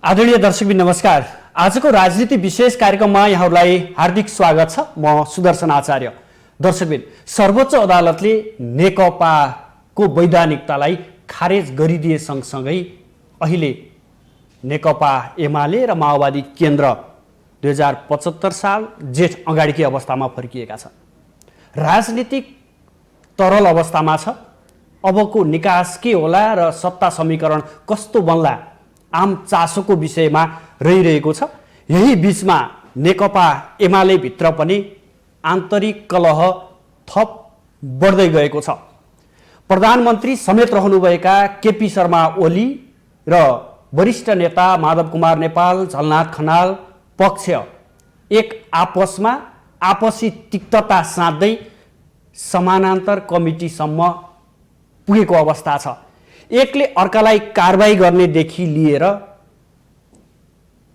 आदरणीय दर्शकबिन नमस्कार। आजको राजनीति विशेष कार्यक्रममा यहाँहरूलाई हार्दिक स्वागत छ। म सुदर्शन आचार्य। दर्शकबिन, सर्वोच्च अदालतले नेकपाको वैधानिकतालाई खारेज गरिदिए सँगसँगै अहिले नेकपा एमाले र माओवादी केन्द्र 2075 साल जेठ अगाडिकै अवस्थामा फर्किएका छन्। राजनीतिक तरल अवस्थामा छ। अबको निकास के होला र सत्ता समीकरण कस्तो बन्ला आम चासोको विषयमा रहिरहेको छ। यही बीचमा नेकपा एमाले भित्र पनि आन्तरिक कलह थप बढ्दै गएको छ। प्रधानमन्त्री समेत रहनुभएका केपी शर्मा ओली र वरिष्ठ नेता माधव कुमार नेपाल, झलनाथ खनाल पक्ष एक आपसमा आपसी तिक्तता साध्दै समानान्तर कमिटीसम्म पुगेको अवस्था छ। एकले अर्कालाई कारबाही गर्नेदेखि लिएर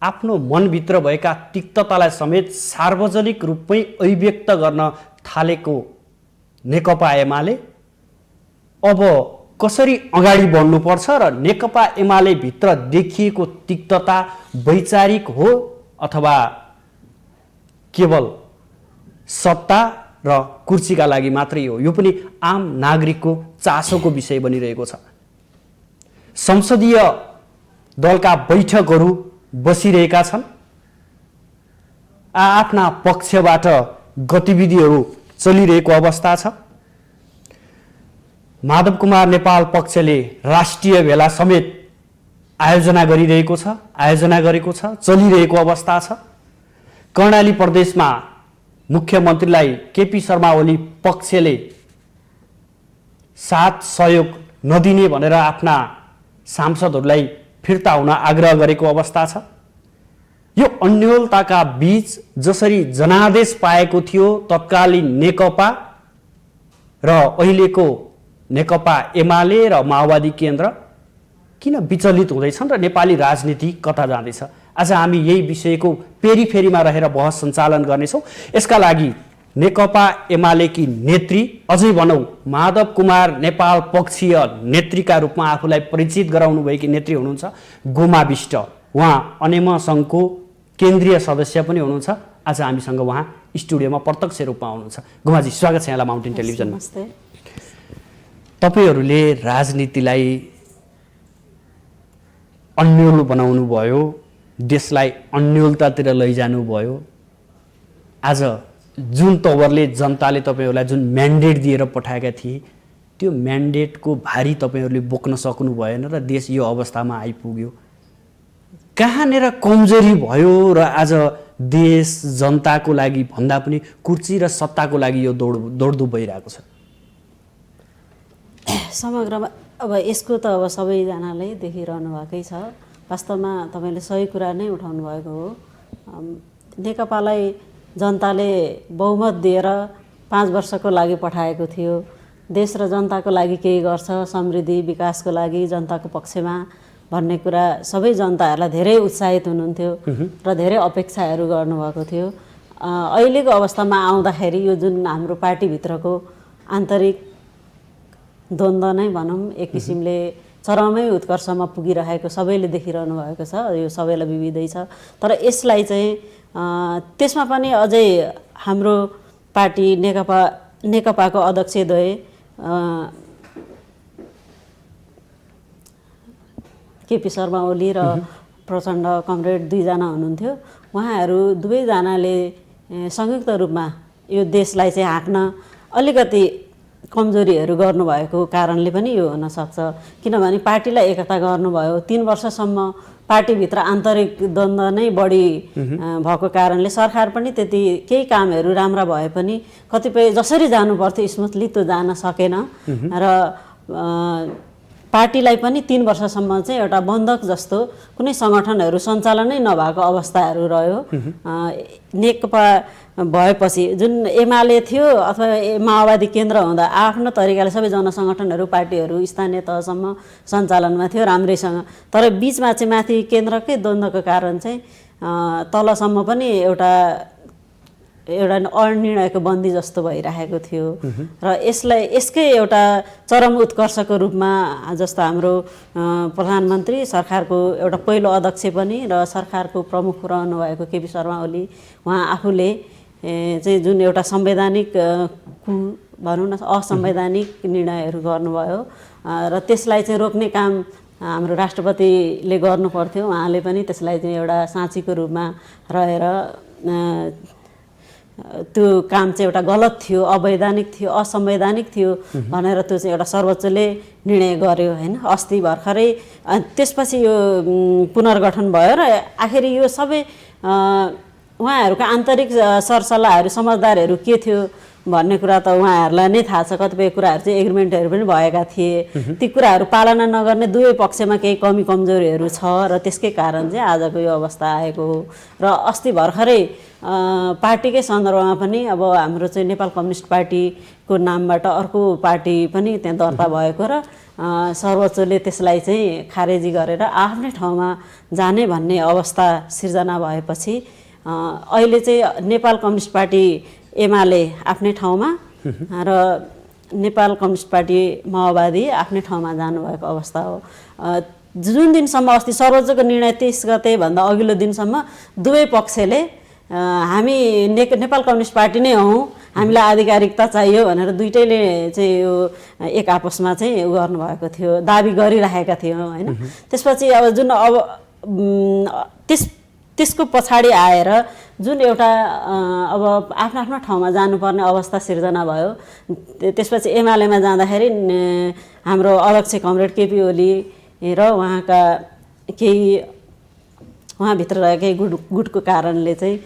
आफ्नो मनभित्र भएका तिक्ततालाई समेत सार्वजनिक रूपमै अभिव्यक्त गर्न थालेको नेकपा एमाले अब कसरी अगाडि बढ्नुपर्छ र नेकपा एमाले भित्र देखिएको तिक्तता वैचारिक हो अथवा केवल सत्ता र कुर्सीका लागि मात्रै हो, यो पनि आम नागरिकको चासोको विषय बनिरहेको छ। संसदीय दलका बैठकहरू बसिरहेका छन्। आफ्ना पक्षबाट गतिविधिहरू चलिरहेको अवस्था छ। माधव कुमार नेपाल पक्षले राष्ट्रिय भेला समेत आयोजना गरिरहेको छ, आयोजना गरेको छ, चलिरहेको अवस्था छ। कर्णाली प्रदेशमा मुख्यमन्त्रीलाई केपी शर्मा ओली पक्षले साथ सहयोग नदिने भनेर आफ्ना सांसदहरूलाई फिर्ता हुन आग्रह गरेको अवस्था छ। यो अन्योलताका बीच जसरी जनादेश पाएको थियो तत्कालीन नेकपा र अहिलेको नेकपा एमाले र माओवादी केन्द्र किन विचलित हुँदैछन् र नेपाली राजनीति कता जाँदैछ? आज हामी यही विषयको पेरिफेरीमा रहेर बहस सञ्चालन गर्नेछौँ। यसका लागि नेकपा एमालेकी नेत्री, अझै भनौँ माधव कुमार नेपाल पक्षीय नेत्रीका रूपमा आफूलाई परिचित गराउनुभएकी नेत्री हुनुहुन्छ गोमा बिष्ट। उहाँ अनेम सङ्घको केन्द्रीय सदस्य पनि हुनुहुन्छ। आज हामीसँग उहाँ स्टुडियोमा प्रत्यक्ष रूपमा हुनुहुन्छ। गोमाजी, स्वागत छ यहाँलाई माउन्टेन टेलिभिजनमा। तपाईँहरूले राजनीतिलाई अन्योल बनाउनु भयो, देशलाई अन्योलतातिर लैजानुभयो। आज जुन तवरले जनताले तपाईँहरूलाई जुन म्यान्डेट दिएर पठाएका थिए त्यो म्यान्डेटको भारी तपाईँहरूले बोक्न सक्नु भएन र देश यो अवस्थामा आइपुग्यो। कहाँनिर कमजोरी भयो र आज देश जनताको लागि भन्दा पनि कुर्सी र सत्ताको लागि यो दौडधुप भइरहेको छ? समग्रमा अब यसको त अब सबैजनाले देखिरहनु भएकै छ। वास्तवमा तपाईँले सही कुरा नै उठाउनु भएको हो। नेकपालाई जनताले बहुमत दिएर 5 वर्षको लागि पठाएको थियो। देश र जनताको लागि केही गर्छ, समृद्धि विकासको लागि जनताको पक्षमा भन्ने कुरा सबै जनताहरूलाई धेरै उत्साहित हुनुहुन्थ्यो र धेरै अपेक्षाहरू गर्नुभएको थियो। अहिलेको अवस्थामा आउँदाखेरि यो जुन हाम्रो पार्टीभित्रको आन्तरिक द्वन्द्व नै भनौँ, एक किसिमले चरमै उत्कर्षमा पुगिरहेको सबैले देखिरहनु भएको छ। यो सबैलाई विविधै छ। तर यसलाई चाहिँ त्यसमा पनि अझै हाम्रो पार्टी नेकपाको अध्यक्षद्वय केपी शर्मा ओली र प्रचण्ड कमरेड दुईजना हुनुहुन्थ्यो। उहाँहरू दुवैजनाले संयुक्त रूपमा यो देशलाई चाहिँ हाँक्न अलिकति कमजोरीहरू गर्नुभएको कारणले पनि यो हुनसक्छ। किनभने पार्टीलाई एकता गर्नुभयो। 3 वर्षसम्म पार्टीभित्र आन्तरिक द्वन्द्व नै बढी भएको कारणले सरकार पनि त्यति केही कामहरू राम्रा भए पनि कतिपय जसरी जानुपर्थ्यो स्मुथली त्यो जान सकेन र पार्टीलाई पनि 3 वर्षसम्म चाहिँ एउटा बन्धक जस्तो कुनै सङ्गठनहरू सञ्चालनै नभएको अवस्थाहरू रह्यो। नेकपा भएपछि जुन एमाले थियो अथवा माओवादी केन्द्र हुँदा आफ्नो तरिकाले सबै जनसङ्गठनहरू पार्टीहरू स्थानीय तहसम्म सञ्चालनमा थियो राम्रैसँग। तर बिचमा चाहिँ माथि केन्द्रकै द्वन्द्वको कारण चाहिँ तलसम्म पनि एउटा एउटा अनिर्णयको बन्दी जस्तो भइरहेको थियो र यसकै एउटा चरम उत्कर्षको रूपमा जस्तो हाम्रो प्रधानमन्त्री सरकारको एउटा पहिलो अध्यक्ष पनि र सरकारको प्रमुख रहनु भएको केपी शर्मा ओली उहाँ आफूले चाहिँ जुन एउटा संवैधानिक भनौँ न असंवैधानिक निर्णयहरू गर्नुभयो र त्यसलाई चाहिँ रोक्ने काम हाम्रो राष्ट्रपतिले गर्नु पर्थ्यो। उहाँले पनि त्यसलाई चाहिँ एउटा साँचीको रूपमा रहेर त्यो काम चाहिँ एउटा गलत थियो, अवैधानिक थियो, असंवैधानिक थियो भनेर त्यो चाहिँ एउटा सर्वोच्चले निर्णय गर्यो होइन। अस्ति भर्खरै त्यसपछि यो पुनर्गठन भयो र आखिर यो सबै उहाँहरूको आन्तरिक सरसल्लाहहरू समझदारहरू के थियो भन्ने कुरा त उहाँहरूलाई नै थाहा छ। कतिपय कुराहरू चाहिँ एग्रिमेन्टहरू पनि भएका थिए, ती कुराहरू पालना नगर्ने दुवै पक्षमा केही कमी कमजोरीहरू छ र त्यसकै कारण चाहिँ आजको यो अवस्था आएको हो। र अस्ति भर्खरै पार्टीकै सन्दर्भमा पनि अब हाम्रो चाहिँ नेपाल कम्युनिस्ट पार्टीको नामबाट अर्को पार्टी पनि त्यहाँ दर्ता भएको र सर्वोच्चले त्यसलाई चाहिँ खारेजी गरेर आफ्नै ठाउँमा जाने भन्ने अवस्था सिर्जना भएपछि अहिले चाहिँ नेपाल कम्युनिस्ट पार्टी एमाले आफ्नै ठाउँमा र नेपाल कम्युनिस्ट पार्टी माओवादी आफ्नै ठाउँमा जानुभएको अवस्था हो। जुन दिनसम्म अस्ति सर्वोच्चको निर्णय 30 गते भन्दा अघिल्लो दिनसम्म दुवै पक्षले हामी नेपाल कम्युनिस्ट पार्टी नै हौँ, हामीलाई आधिकारिकता चाहियो भनेर दुइटैले चाहिँ यो एक आपसमा चाहिँ गर्नुभएको थियो, दाबी गरिरहेका थियौँ होइन। त्यसपछि अब जुन अब त्यसको पछाडि आएर जुन एउटा अब आफ्नो आफ्नो ठाउँमा जानुपर्ने अवस्था सिर्जना भयो। त्यसपछि एमालेमा जाँदाखेरि हाम्रो अध्यक्ष कमरेड केपी ओली र उहाँका केही उहाँभित्र रहेकै गुटको कारणले चाहिँ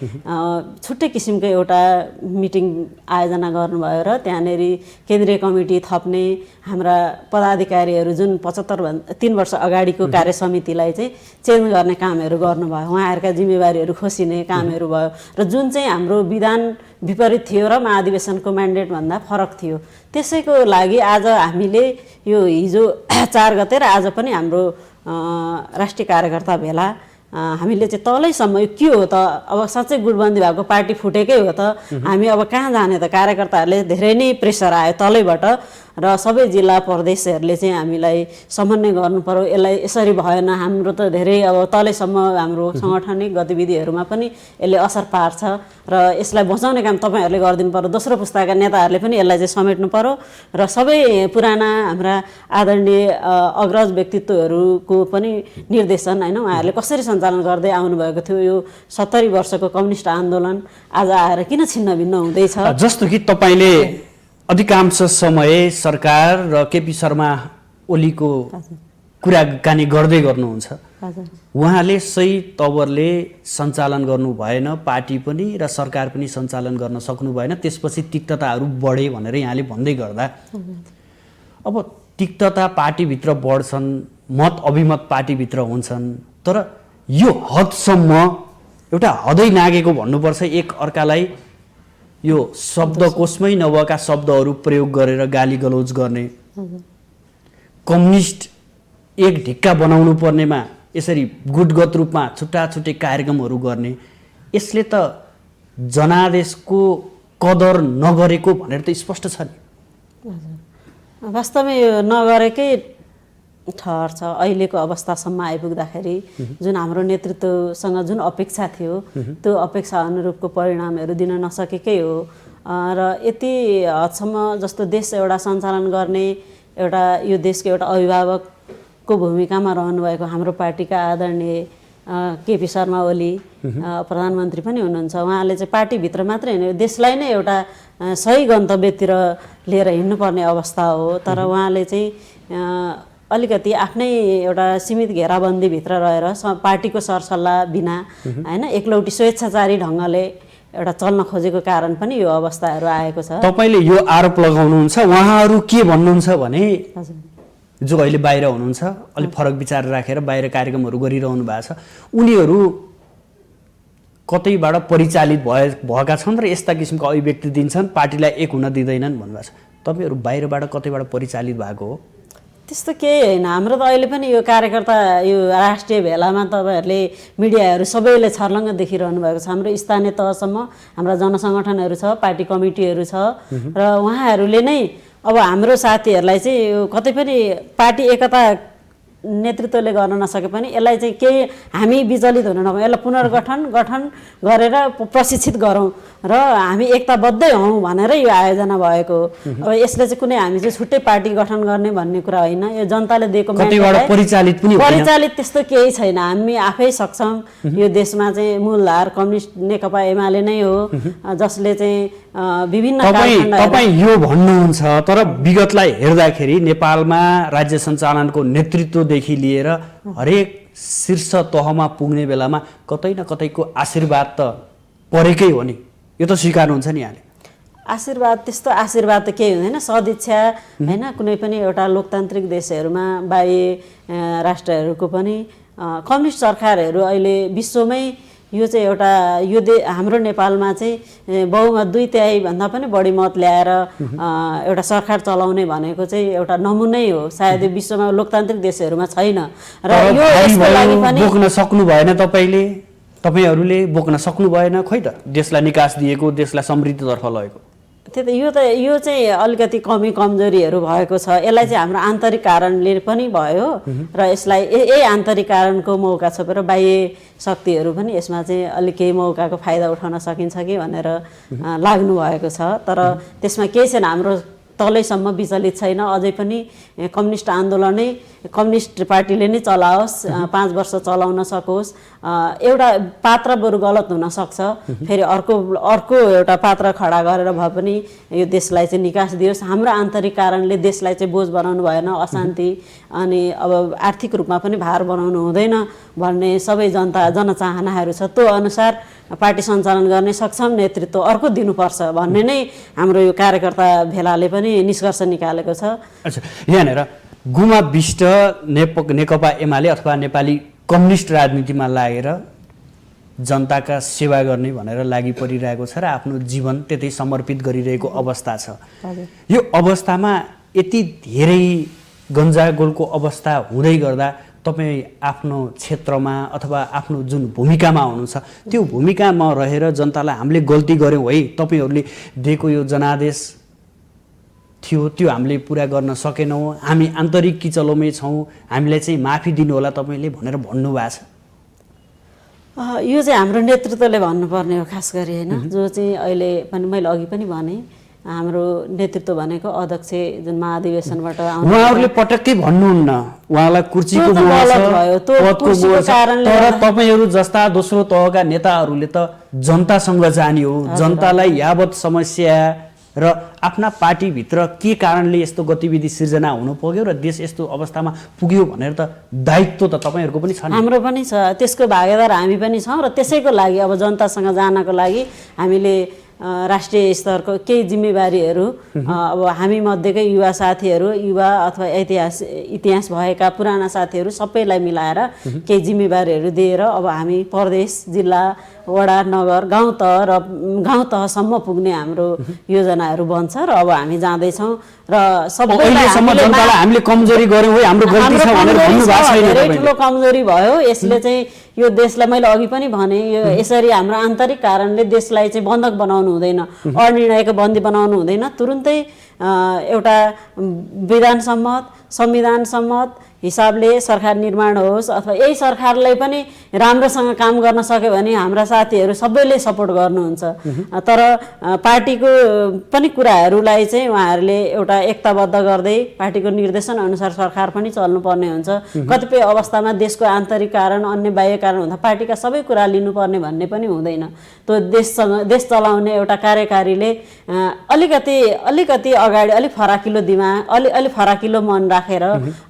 छुट्टै किसिमको एउटा मिटिङ आयोजना गर्नुभयो र त्यहाँनिर केन्द्रीय कमिटी थप्ने हाम्रा पदाधिकारीहरू जुन 3 वर्ष अगाडिको कार्य समितिलाई चाहिँ चेन्ज गर्ने कामहरू गर्नुभयो, उहाँहरूका जिम्मेवारीहरू खोसिने कामहरू भयो र जुन चाहिँ हाम्रो विधान विपरीत थियो र महाधिवेशनको म्यान्डेटभन्दा फरक थियो। त्यसैको लागि आज हामीले यो हिजो 4 गते र आज पनि हाम्रो राष्ट्रिय कार्यकर्ता भेला हामीले चाहिँ तलैसम्म यो के हो त, अब साँच्चै गुटबन्दी भएको पार्टी फुटेकै हो त, हामी अब कहाँ जाने त। कार्यकर्ताहरूले धेरै नै प्रेसर आयो तलैबाट र सबै जिल्ला प्रदेशहरूले चाहिँ हामीलाई समन्वय गर्नु पर्यो, यसलाई यसरी भएन। हाम्रो त धेरै अब तलैसम्म हाम्रो सङ्गठनिक गतिविधिहरूमा पनि यसले असर पार्छ र यसलाई बचाउने काम तपाईँहरूले गरिदिनु पर्यो। दोस्रो पुस्ताका नेताहरूले पनि यसलाई चाहिँ समेट्नु पर्यो र सबै पुराना हाम्रा आदरणीय अग्रज व्यक्तित्वहरूको पनि निर्देशन होइन, उहाँहरूले कसरी सञ्चालन गर्दै आउनुभएको थियो यो 70 वर्षको कम्युनिस्ट आन्दोलन आज आएर किन छिन्न भिन्न हुँदैछ। जस्तो कि तपाईँले अधिकांश समय सरकार र केपी शर्मा ओलीको कुराकानी गर्दै गर्नुहुन्छ, उहाँले सही तवरले सञ्चालन गर्नु भएन, पार्टी पनि र सरकार पनि सञ्चालन गर्न सक्नु भएन, त्यसपछि तिक्तताहरू बढे भनेर यहाँले भन्दै गर्दा अब तिक्तता पार्टीभित्र बढ्छन्, मत अभिमत पार्टीभित्र हुन्छन्, तर यो हदसम्म एउटा हदै नागेको भन्नुपर्छ। एक अर्कालाई यो शब्दकोशमै नभएका शब्दहरू प्रयोग गरेर गाली गलौज गर्ने, कम्युनिस्ट एक ढिक्का बनाउनु पर्नेमा यसरी गुटगत रूपमा छुट्टा छुट्टै कार्यक्रमहरू गर्ने, यसले त जनादेशको कदर नगरेको भनेर त स्पष्ट छ नि। वास्तवमै यो नगरेकै ठहर छ। अहिलेको अवस्थासम्म आइपुग्दाखेरि जुन हाम्रो नेतृत्वसँग जुन अपेक्षा थियो त्यो अपेक्षा अनुरूपको परिणामहरू दिन नसकेकै हो र यति हदसम्म जस्तो देश एउटा सञ्चालन गर्ने एउटा यो देशको एउटा अभिभावकको भूमिकामा रहनुभएको हाम्रो पार्टीका आदरणीय केपी शर्मा ओली प्रधानमन्त्री पनि हुनुहुन्छ। उहाँले चाहिँ पार्टीभित्र मात्रै होइन, देशलाई नै एउटा सही गन्तव्यतिर लिएर हिँड्नुपर्ने अवस्था हो। तर उहाँले चाहिँ अलिकति आफ्नै एउटा सीमित घेराबन्दीभित्र रहेर पार्टीको सरसल्लाह बिना होइन एकलौटी स्वेच्छाचारी ढङ्गले एउटा चल्न खोजेको कारण पनि यो अवस्थाहरू आएको छ। तपाईँले यो आरोप लगाउनुहुन्छ, उहाँहरू के भन्नुहुन्छ भने जो अहिले बाहिर हुनुहुन्छ, अलिक फरक विचार राखेर बाहिर कार्यक्रमहरू गरिरहनु भएको छ, उनीहरू कतैबाट परिचालित भएका छन् र यस्ता किसिमको अभिव्यक्ति दिन्छन्, पार्टीलाई एक हुन दिँदैनन् भन्नुभएको छ। तपाईँहरू बाहिरबाट कतैबाट परिचालित भएको हो? त्यस्तो केही होइन। हाम्रो त अहिले पनि यो कार्यकर्ता यो राष्ट्रिय भेलामा तपाईँहरूले मिडियाहरू सबैले छर्लङ्ग देखिरहनु भएको छ। हाम्रो स्थानीय तहसम्म हाम्रा जनसङ्गठनहरू छ, पार्टी कमिटीहरू छ र उहाँहरूले नै अब हाम्रो साथीहरूलाई चाहिँ यो कतै पनि पार्टी एकता नेतृत्वले गर्न नसके पनि यसलाई चाहिँ केही हामी विचलित हुन नभए यसलाई पुनर्गठन गरेर प्रशिक्षित गरौँ र हामी एकताबद्धै हौँ भनेर यो आयोजना भएको हो। अब यसले चाहिँ कुनै हामी चाहिँ छुट्टै पार्टी गठन गर्ने भन्ने कुरा होइन। यो जनताले दिएको परिचालित त्यस्तो केही छैन। हामी आफै सक्षम यो देशमा चाहिँ मूलधार कम्युनिस्ट नेकपा एमाले नै हो जसले चाहिँ विभिन्न तपाईँ यो भन्नुहुन्छ, तर विगतलाई हेर्दाखेरि नेपालमा राज्य सञ्चालनको नेतृत्वदेखि लिएर हरेक शीर्ष तहमा पुग्ने बेलामा कतै न कतैको आशीर्वाद त परेकै हो नि, यो त स्वीकार्नुहुन्छ नि यहाँले? आशीर्वाद त्यस्तो आशीर्वाद त केही हुँदैन। सदिच्छा होइन, कुनै पनि एउटा लोकतान्त्रिक देशहरूमा बाह्य राष्ट्रहरूको पनि कम्युनिस्ट सरकारहरू अहिले विश्वमै यो चाहिँ एउटा यो हाम्रो नेपालमा चाहिँ बहुमत 2/3 भन्दा पनि बढी मत ल्याएर एउटा सरकार चलाउने भनेको चाहिँ एउटा नमुनै हो। सायद विश्वमा लोकतान्त्रिक देशहरूमा छैन र यो यसको लागि पनि बोक्न सक्नु भएन। तपाईहरूले बोक्न सक्नु भएन, खोइ त देशलाई निकास दिएको, देशलाई समृद्धितर्फ लगेको। यो चाहिँ अलिकति कमजोरीहरू भएको छ। यसलाई चाहिँ हाम्रो आन्तरिक कारणले पनि भयो र यसलाई यही आन्तरिक कारणको मौका छोपेर बाह्य शक्तिहरू पनि यसमा चाहिँ अलिक केही मौकाको फाइदा उठाउन सकिन्छ कि भनेर लाग्नु भएको छ। तर त्यसमा केही छैन, हाम्रो तलैसम्म विचलित छैन। अझै पनि कम्युनिस्ट आन्दोलनै कम्युनिस्ट पार्टीले नै चलाओस्, 5 वर्ष चलाउन सकोस्। एउटा पात्र बरु गलत हुन सक्छ, फेरि अर्को एउटा पात्र खडा गरेर भए पनि यो देशलाई चाहिँ निकास दियोस्। हाम्रो आन्तरिक कारणले देशलाई चाहिँ बोझ बनाउनु भएन, अशान्ति अनि अब आर्थिक रूपमा पनि भार बनाउनु हुँदैन भन्ने सबै जनचाहनाहरू छ। त्यो अनुसार पार्टी सञ्चालन गर्ने सक्षम नेतृत्व अर्को दिनुपर्छ भन्ने नै हाम्रो यो कार्यकर्ता भेलाले पनि निष्कर्ष निकालेको छ। अच्छा, यहाँनिर गुमा विष्ट नेकपा एमाले अथवा नेपाली कम्युनिस्ट राजनीतिमा लागेर जनताका सेवा गर्ने भनेर लागि परिरहेको छ र आफ्नो जीवन त्यतै समर्पित गरिरहेको अवस्था छ। यो अवस्थामा यति धेरै गन्जागोलको अवस्था हुँदै गर्दा तपाईँ आफ्नो क्षेत्रमा अथवा आफ्नो जुन भूमिकामा हुनुहुन्छ त्यो भूमिकामा रहेर जनतालाई हामीले गल्ती गऱ्यौँ है, तपाईँहरूले दिएको यो जनादेश थियो त्यो हामीले पुरा गर्न सकेनौँ, हामी आन्तरिक किचलोमै छौँ, हामीलाई चाहिँ माफी दिनु होला तपाईँले भनेर भन्नुभएको छ? यो चाहिँ हाम्रो नेतृत्वले भन्नुपर्ने हो खास गरी होइन। जो चाहिँ अहिले पनि मैले अघि पनि भने हाम्रो नेतृत्व भनेको अध्यक्ष जुन महाधिवेशनबाट उहाँहरूले पटक्कै भन्नुहुन्न, उहाँलाई कुर्सीको तर तपाईँहरू जस्ता दोस्रो तहका नेताहरूले त जनतासँग जाने हो, जनतालाई यावत समस्या र आफ्ना पार्टीभित्र के कारणले यस्तो गतिविधि सिर्जना हुनु पुग्यो र देश यस्तो अवस्थामा पुग्यो भनेर त दायित्व त तपाईँहरूको पनि छ। हाम्रो पनि छ, त्यसको भागीदार हामी पनि छौँ र त्यसैको लागि अब जनतासँग जानको लागि हामीले राष्ट्रिय स्तरको केही जिम्मेवारीहरू अब हामी मध्येकै युवा साथीहरू, युवा अथवा इतिहास भएका पुराना साथीहरू सबैलाई मिलाएर केही जिम्मेवारीहरू दिएर अब हामी प्रदेश, जिल्ला, वडा, नगर, गाउँ तहसम्म पुग्ने हाम्रो योजनाहरू बन्छ र अब हामी जाँदैछौँ र हामीले कमजोरी गर्यौँ है, हाम्रो गल्ती छ भनेर भन्नु भएको छैन। धेरै ठुलो कमजोरी भयो। यसले चाहिँ यो देशलाई मैले अघि पनि भने यो यसरी हाम्रो आन्तरिक कारणले देशलाई चाहिँ बन्धक बनाउनु हुँदैन, अनिर्णायक बन्दी बनाउनु हुँदैन। तुरुन्तै एउटा विधान सम्मत, संविधान सम्मत हिसाबले सरकार निर्माण होस् अथवा यही सरकारलाई पनि राम्रोसँग काम गर्न सक्यो भने हाम्रा साथीहरू सबैले सपोर्ट गर्नुहुन्छ। तर पार्टीको पनि कुराहरूलाई चाहिँ उहाँहरूले एउटा एकताबद्ध गर्दै पार्टीको निर्देशन अनुसार सरकार पनि चल्नुपर्ने हुन्छ। कतिपय अवस्थामा देशको आन्तरिक कारण, अन्य बाह्य कारण हुँदा पार्टीका सबै कुरा लिनुपर्ने भन्ने पनि हुँदैन। त्यो देश चलाउने एउटा कार्यकारीले अलिकति अगाडि अलिक फराकिलो दिमाग, अलिक फराकिलो मन राखेर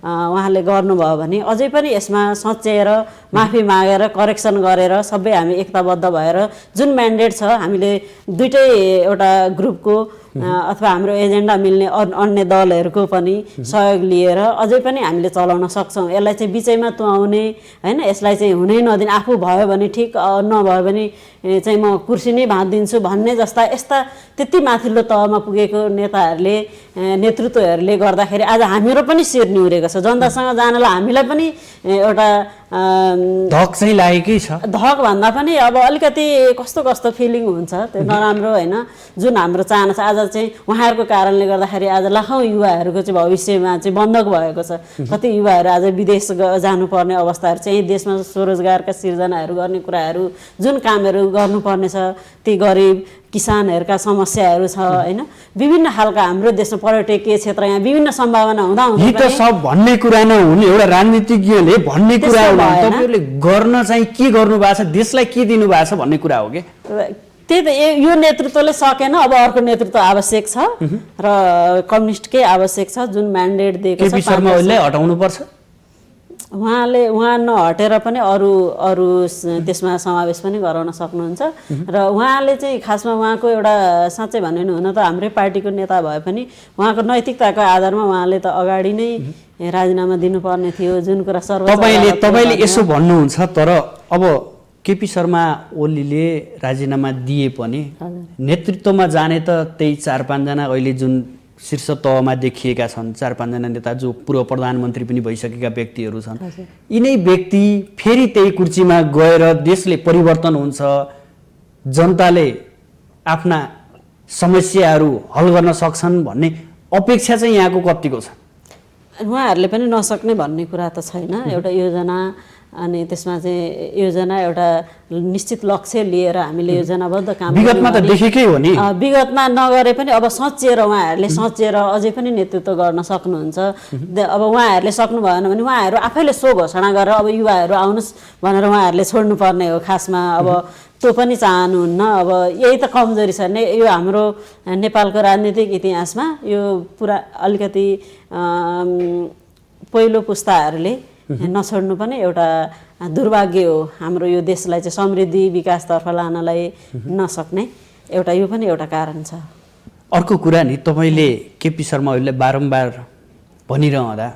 उहाँले गर्नुभयो भने अझै पनि यसमा सच्याएर माफी मागेर करेक्सन गरेर सबै हामी एकताबद्ध भएर जुन म्यान्डेट छ हामीले दुईटै एउटा ग्रुपको अथवा हाम्रो एजेन्डा मिल्ने अन्य दलहरूको पनि सहयोग लिएर अझै पनि हामीले चलाउन सक्छौँ। यसलाई चाहिँ बिचैमा तुहाउने होइन, यसलाई चाहिँ हुनै नदिने, आफू भयो भने ठिक नभयो भने चाहिँ म कुर्सी नै भाँचिदिन्छु भन्ने जस्ता यस्ता त्यति माथिल्लो तहमा पुगेको नेताहरूले नेतृत्वहरूले गर्दाखेरि आज हाम्रो पनि शिर निहुरेको छ। जनतासँग जानलाई हामीलाई पनि एउटा धक चाहिँ लागेकै छ। धक भन्दा पनि अब अलिकति कस्तो कस्तो फिलिङ हुन्छ, त्यो नराम्रो होइन। जुन हाम्रो चाहना छ आज चाहिँ उहाँहरूको कारणले गर्दाखेरि आज लाखौँ युवाहरूको चाहिँ भविष्यमा चाहिँ बन्धक भएको छ। कति युवाहरू आज विदेश जानुपर्ने अवस्थाहरू चाहिँ देशमा स्वरोजगारका सिर्जनाहरू गर्ने कुराहरू जुन कामहरू गर्नुपर्ने छ, ती गरिब किसानहरूका समस्याहरू छ होइन। विभिन्न खालका हाम्रो देशमा पर्यटकीय क्षेत्र यहाँ विभिन्न सम्भावना हुँदाहुँदै त सब भन्ने कुरा नहुने एउटा राजनीतिज्ञले भन्ने कुरा हो। तपाईँहरूले गर्न चाहिँ के गर्नु भएको छ, देशलाई के दिनु भएको छ भन्ने कुरा हो कि त्यही त। यो नेतृत्वले सकेन, अब अर्को नेतृत्व आवश्यक छ र कम्युनिस्टकै आवश्यक छ। जुन म्यान्डेट दिएको छ केपी शर्मा ओलीलाई हटाउनु पर्छ। उहाँ नहटेर पनि अरू त्यसमा समावेश पनि गराउन सक्नुहुन्छ। र उहाँले चाहिँ खासमा उहाँको एउटा साँच्चै भन्यो भने हुन त हाम्रै पार्टीको नेता भए पनि उहाँको नैतिकताको आधारमा उहाँले त अगाडि नै राजीनामा दिनुपर्ने थियो। जुन कुरा तपाईँले यसो भन्नुहुन्छ, तर अब केपी शर्मा ओलीले राजीनामा दिए पनि नेतृत्वमा जाने त त्यही 4-5 जना अहिले जुन शीर्ष तहमा देखिएका छन्, 4-5 जना नेता जो पूर्व प्रधानमन्त्री पनि भइसकेका व्यक्तिहरू छन्। यिनै व्यक्ति फेरि त्यही कुर्सीमा गएर देशले परिवर्तन हुन्छ, जनताले आफ्ना समस्याहरू हल गर्न सक्छन् भन्ने अपेक्षा चाहिँ यहाँको कतिको छ? उहाँहरूले पनि नसक्ने भन्ने कुरा त छैन। एउटा योजना अनि त्यसमा चाहिँ योजना एउटा निश्चित लक्ष्य लिएर हामीले योजनाबद्ध काम विगतमा त देखेकै हो नि। विगतमा नगरे पनि अब सचिएर उहाँहरूले सचिएर अझै पनि नेतृत्व गर्न सक्नुहुन्छ। अब उहाँहरूले सक्नु भएन भने उहाँहरू आफैले सो घोषणा गरेर अब युवाहरू आउनुहोस् भनेर उहाँहरूले छोड्नुपर्ने हो। खासमा अब त्यो पनि चाहनुहुन्न। अब यही त कमजोरी छ नि यो हाम्रो नेपालको राजनीतिक इतिहासमा। यो पुरा अलिकति पहिलो पुस्ताहरूले नछोड्नु पनि एउटा दुर्भाग्य हो। हाम्रो यो देशलाई चाहिँ समृद्धि विकासतर्फ लानलाई नसक्ने एउटा यो पनि एउटा कारण छ। अर्को कुरा नि, तपाईँले केपी शर्मा ओलीलाई बारम्बार भनिरहँदा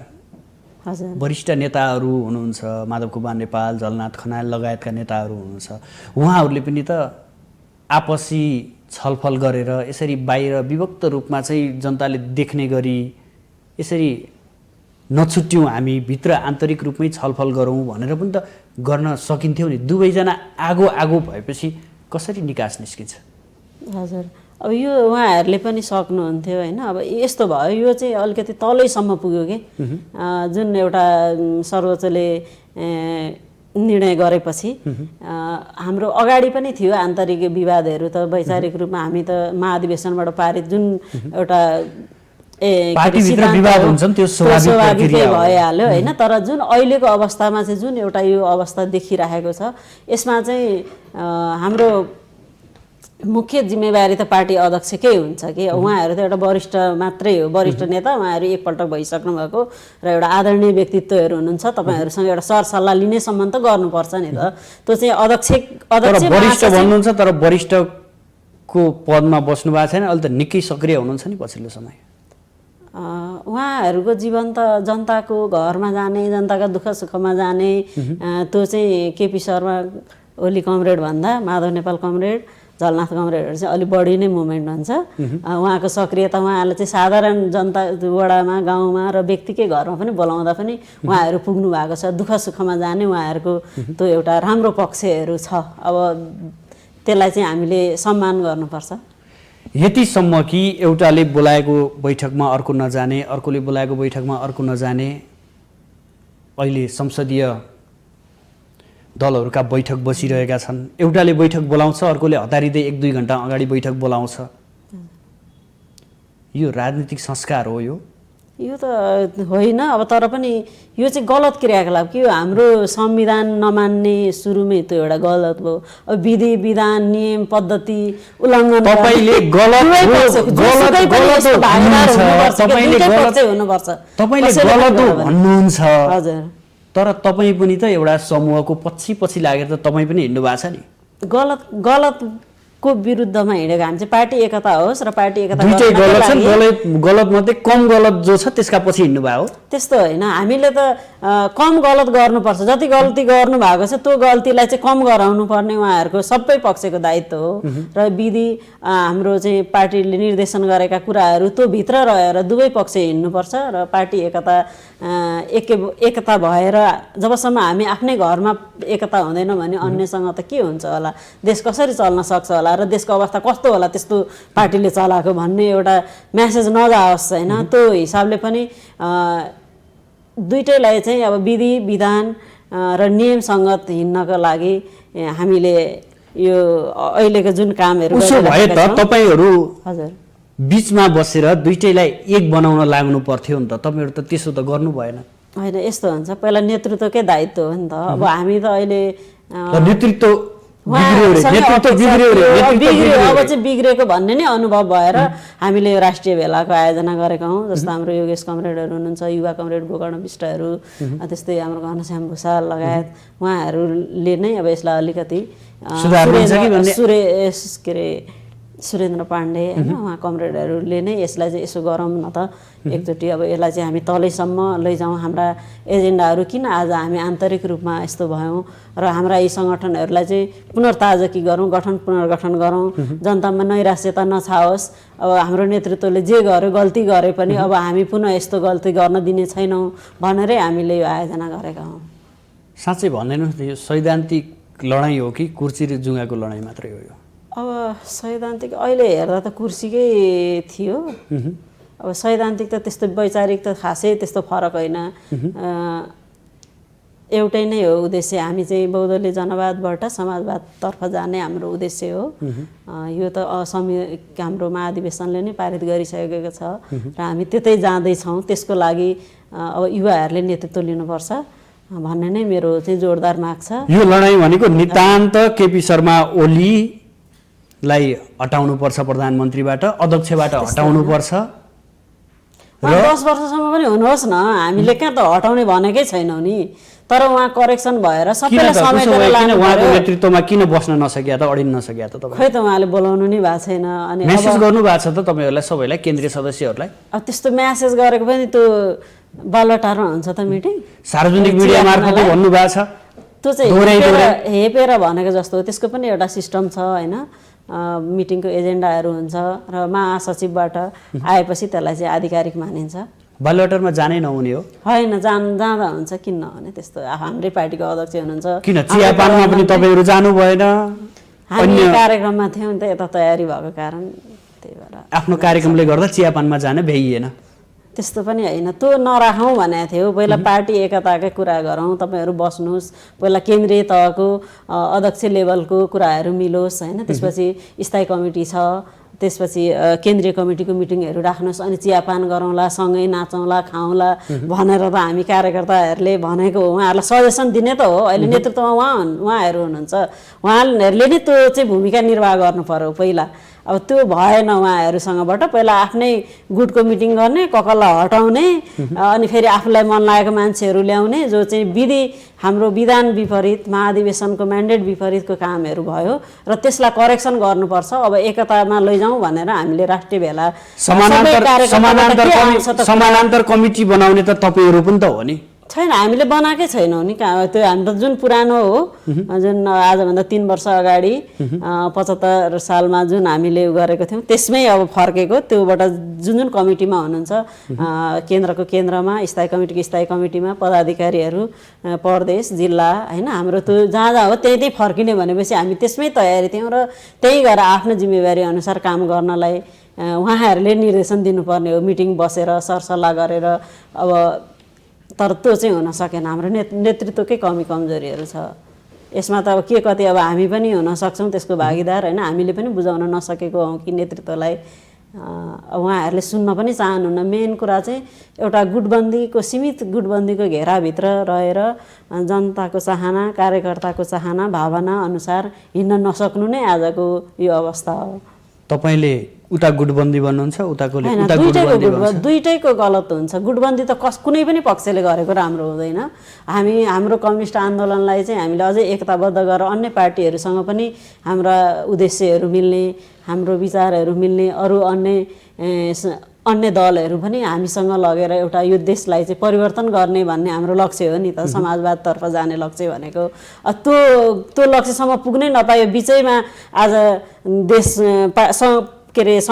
हजुर वरिष्ठ नेताहरू हुनुहुन्छ, माधव कुमार नेपाल, जलनाथ खनाल लगायतका नेताहरू हुनुहुन्छ, उहाँहरूले पनि त आपसी छलफल गरेर यसरी बाहिर विभक्त रूपमा चाहिँ जनताले देख्ने गरी यसरी नछुट्यौँ, हामी भित्र आन्तरिक रूपमै छलफल गरौँ भनेर पनि त गर्न सकिन्थ्यो नि। दुवैजना आगो भएपछि कसरी निकास निस्किन्छ? हजुर अब यो उहाँहरूले पनि सक्नुहुन्थ्यो होइन। अब यस्तो भयो, यो चाहिँ अलिकति तलैसम्म पुग्यो कि जुन एउटा सर्वोच्चले निर्णय गरेपछि हाम्रो अगाडि पनि थियो आन्तरिक विवादहरू त वैचारिक रूपमा हामी त महाधिवेशनबाट पारित जुन एउटा पार्टीभित्र विवाद हुन्छन् त्यो स्वाभाविकै भइहाल्यो होइन। तर जुन अहिलेको अवस्थामा चाहिँ जुन एउटा यो अवस्था देखिरहेको छ यसमा चाहिँ हाम्रो मुख्य जिम्मेवारी त पार्टी अध्यक्षकै हुन्छ कि। उहाँहरू त एउटा वरिष्ठ मात्रै हो, वरिष्ठ नेता। उहाँहरू एकपल्ट भइसक्नु भएको र एउटा आदरणीय व्यक्तित्वहरू हुनुहुन्छ। तपाईँहरूसँग एउटा सरसल्लाह लिनेसम्म त गर्नुपर्छ नि त। त्यो चाहिँ अध्यक्ष वरिष्ठ भन्नुहुन्छ, तर वरिष्ठको पदमा बस्नु भएको छैन, अहिले त निकै सक्रिय हुनुहुन्छ नि पछिल्लो समय। उहाँहरूको जीवन त जनताको घरमा जाने, जनताका दुःख सुखमा जाने, त्यो चाहिँ केपी शर्मा ओली कमरेड भन्दा माधव नेपाल कमरेड, जलनाथ कमरेडहरू चाहिँ अलिक बढी नै मुभमेन्ट हुन्छ। उहाँको सक्रियता उहाँहरूले चाहिँ साधारण जनता वडामा गाउँमा र व्यक्तिकै घरमा पनि बोलाउँदा पनि उहाँहरू पुग्नु भएको छ। दुःख सुखमा जाने उहाँहरूको त्यो एउटा राम्रो पक्षहरू छ। अब त्यसलाई चाहिँ हामीले सम्मान गर्नुपर्छ। यतिसम्म कि एउटाले बोलाएको बैठकमा अर्को नजाने, अर्कोले बोलाएको बैठकमा अर्को नजाने, अहिले संसदीय दलहरूका बैठक बसिरहेका छन्। एउटाले बैठक बोलाउँछ, अर्कोले हतारिँदै 1-2 घन्टा अगाडि बैठक बोलाउँछ। यो राजनीतिक संस्कार हो? यो त होइन। अब तर पनि यो चाहिँ गलत क्रियाकलाप कि यो हाम्रो संविधान नमान्ने सुरुमै त्यो एउटा गलत हो। अब विधि विधान नियम पद्धति उल्लङ्घन तपाईँले गलत भन्नुहुन्छ। हजुर हजुर तर तपाईँ पनि त एउटा समूहको पछि लागेर त तपाईँ पनि हिँड्नु भएको छ नि। गलतको विरुद्धमा हिँडेको हामी चाहिँ पार्टी एकता होस् र पार्टी एकता दुईटै गर्नको गलत छन्, लागि गलत मध्ये कम गलत जो छ त्यसका पछि हिँड्नु भयो। त्यस्तो होइन, हामीले त कम गलत गर्नुपर्छ। जति गल्ती गर्नु भएको छ त्यो गल्तीलाई चाहिँ कम गराउनु पर्ने उहाँहरूको सबै पक्षको दायित्व हो। र विधि हाम्रो चाहिँ पार्टीले निर्देशन गरेका कुराहरू त्यो भित्र रहेर दुवै पक्ष हिँड्नुपर्छ र पार्टी एकता भएर जबसम्म हामी आफ्नै घरमा एकता हुँदैन भने अन्यसँग त के हुन्छ होला, देश कसरी चल्न सक्छ होला र देशको अवस्था कस्तो होला त्यस्तो पार्टीले चलाएको भन्ने एउटा म्यासेज नजाओस् होइन। त्यो हिसाबले पनि दुईटैलाई चाहिँ अब विधि विधान र नियमसङ्गत हिँड्नको लागि हामीले यो अहिलेको जुन कामहरू उसो भए त तपाईँहरू हजुर बिचमा बसेर दुईटैलाई एक बनाउन लाग्नु पर्थ्यो नि त, तपाईँहरू त त्यसो त गर्नु भएन। होइन, यस्तो हुन्छ, पहिला नेतृत्वकै दायित्व हो नि त। अब हामी त अहिले नेतृत्व अब चाहिँ बिग्रेको भन्ने नै अनुभव भएर हामीले यो राष्ट्रिय भेलाको आयोजना गरेका हौँ। जस्तो हाम्रो योगेश कमरेडहरू हुनुहुन्छ, युवा कमरेड गोकर्ण विष्टहरू, त्यस्तै हाम्रो घनश्याम भूषाल लगायत उहाँहरूले नै अब यसलाई अलिकति सुरेन्द्र पाण्डे होइन उहाँ कमरेडहरूले नै यसलाई चाहिँ यसो गरौँ न त एकचोटि, अब यसलाई चाहिँ हामी तलैसम्म लैजाउँ। हाम्रा एजेन्डाहरू किन आज हामी आन्तरिक रूपमा यस्तो भयौँ र हाम्रा यी सङ्गठनहरूलाई चाहिँ पुनर्ताजगी गरौँ, पुनर्गठन गरौँ, जनतामा नैराश्यता नछाओस्। अब हाम्रो नेतृत्वले जे गर्यो गल्ती गरे पनि अब हामी पुनः यस्तो गल्ती गर्न दिने छैनौँ भनेरै हामीले यो आयोजना गरेका हौँ। साँच्चै भनिदिनुहोस्, यो सैद्धान्तिक लडाइँ हो कि कुर्सी र जुङ्गाको लडाइँ मात्रै हो यो? अब सैद्धान्तिक अहिले हेर्दा त कुर्सीकै थियो। अब सैद्धान्तिक त त्यस्तो वैचारिक त खासै त्यस्तो फरक होइन, एउटै नै हो उद्देश्य। हामी चाहिँ बहुदलीय जनवादबाट समाजवादतर्फ जाने हाम्रो उद्देश्य हो। यो त हाम्रो महाधिवेशनले नै पारित गरिसकेको छ र हामी त्यतै जाँदैछौँ। त्यसको लागि अब युवाहरूले नेतृत्व लिनुपर्छ भन्ने नै मेरो चाहिँ जोरदार माग छ। यो लडाइँ भनेको नितान्त केपी शर्मा ओलीलाई हटाउनुपर्छ, प्रधानमन्त्रीबाट अध्यक्षबाट हटाउनुपर्छ र 10 वर्षसम्म पनि हुनुहोस् न, हामीले कहाँ त हटाउने भनेकै छैनौँ नि। तर उहाँ करेक्सन भएर सबैलाई समेटेर लानु उहाँको नेतृत्वमा किन बस्न नसक्या त, अडिन नसक्या त? तपाईँ खै त उहाँले बोलाउनु नै भएको छैन। अनि मेसेज गर्नु भएको छ त तपाईँहरूलाई सबैलाई, केन्द्रीय सदस्यहरूलाई? अब त्यस्तो मेसेज गरेको पनि त्यो बालटारमा हुन्छ त मिटिङ, सार्वजनिक मिडिया मार्फतले भन्नुभएको छ, त्यो चाहिँ हेपेर भनेको जस्तो हो। त्यसको पनि एउटा सिस्टम छ होइन, मिटिङको एजेन्डाहरू हुन्छ र महासचिवबाट आएपछि त्यसलाई चाहिँ आधिकारिक मानिन्छ। बालुवाटारमा जानै नहुने हो? होइन, जाँदा हुन्छ, किन नहुने? त्यस्तो हाम्रै पार्टीको अध्यक्ष हुनुहुन्छ। किन चियापानमा पनि तपाईँहरू जानु भएन? हामी कार्यक्रममा थियौँ नि त, यता तयारी भएको कारण त्यही भएर आफ्नो कार्यक्रमले गर्दा चियापानमा जान भ्याइएन? त्यस्तो पनि होइन, त्यो नराखौँ भनेको थियो। पहिला पार्टी एकताकै कुरा गरौँ, तपाईँहरू बस्नुहोस्, पहिला केन्द्रीय तहको अध्यक्ष लेभलको कुराहरू मिलोस् होइन, त्यसपछि स्थायी कमिटी छ, त्यसपछि केन्द्रीय कमिटीको मिटिङहरू राख्नुहोस्, अनि चियापान गरौँला, सँगै नाचौँला, खाउँला भनेर त हामी कार्यकर्ताहरूले भनेको हो। उहाँहरूलाई सजेसन दिने त हो, अहिले नेतृत्वमा उहाँहरू हुनुहुन्छ, उहाँहरूले नै त्यो चाहिँ भूमिका निर्वाह गर्नु पर्यो पहिला। अब त्यो भएन उहाँहरूसँगबाट, पहिला आफ्नै गुटको मिटिङ गर्ने, ककललाई हटाउने, अनि फेरि आफूलाई मन लागेको मान्छेहरू ल्याउने, जो चाहिँ हाम्रो विधान विपरीत, महाधिवेशनको म्यान्डेट विपरीतको कामहरू भयो र त्यसलाई करेक्सन गर्नुपर्छ। अब एकतामा लैजाउँ भनेर हामीले राष्ट्रिय भेला समानान्तर कमिटी बनाउने त तपाईँहरू पनि त हो नि? छैन, हामीले बनाएकै छैनौँ नि। त्यो हाम्रो जुन पुरानो हो, जुन आजभन्दा 3 वर्ष अगाडि 75 सालमा जुन हामीले गरेको थियौँ त्यसमै अब फर्केको। त्योबाट जुन कमिटीमा हुनुहुन्छ, केन्द्रको केन्द्रमा, स्थायी कमिटीको स्थायी कमिटीमा पदाधिकारीहरू, प्रदेश जिल्ला होइन, हाम्रो त्यो जहाँ हो त्यहीँ फर्किने भनेपछि हामी त्यसमै तयारी थियौँ र त्यही गरेर आफ्नो जिम्मेवारी अनुसार काम गर्नलाई उहाँहरूले निर्देशन दिनुपर्ने हो, मिटिङ बसेर सरसल्लाह गरेर। अब तर त्यो चाहिँ हुन सकेन, हाम्रो नेतृत्वकै कमजोरीहरू छ यसमा। त अब के कति अब हामी पनि हुन सक्छौँ त्यसको भागीदार होइन, हामीले पनि बुझाउन नसकेको हौँ कि नेतृत्वलाई उहाँहरूले सुन्न पनि चाहनुहुन्न। मेन कुरा चाहिँ एउटा गुटबन्दीको, सीमित गुटबन्दीको घेराभित्र रहेर जनताको चाहना, कार्यकर्ताको चाहना, भावना अनुसार हिँड्न नसक्नु नै आजको यो अवस्था हो। तपाईले उता गुटबन्दी भन्नुहुन्छ उताकोले हैन, उता गुटबन्दी भन्छ दुईटैको गलत हुन्छ। गुटबन्दी त कुनै पनि पक्षले गरेको राम्रो हुँदैन। हाम्रो कम्युनिस्ट आन्दोलनलाई चाहिँ हामीले अझै एकताबद्ध गरेर अन्य पार्टीहरूसँग पनि हाम्रा उद्देश्यहरू मिल्ने, हाम्रो विचारहरू मिल्ने अरू अन्य दलहरू पनि हामीसँग लगेर एउटा यो देशलाई चाहिँ परिवर्तन गर्ने भन्ने हाम्रो लक्ष्य हो नि त। समाजवादतर्फ जाने लक्ष्य भनेको त्यो लक्ष्यसम्म पुग्नै नपायो, बिचैमा आज देश के अरे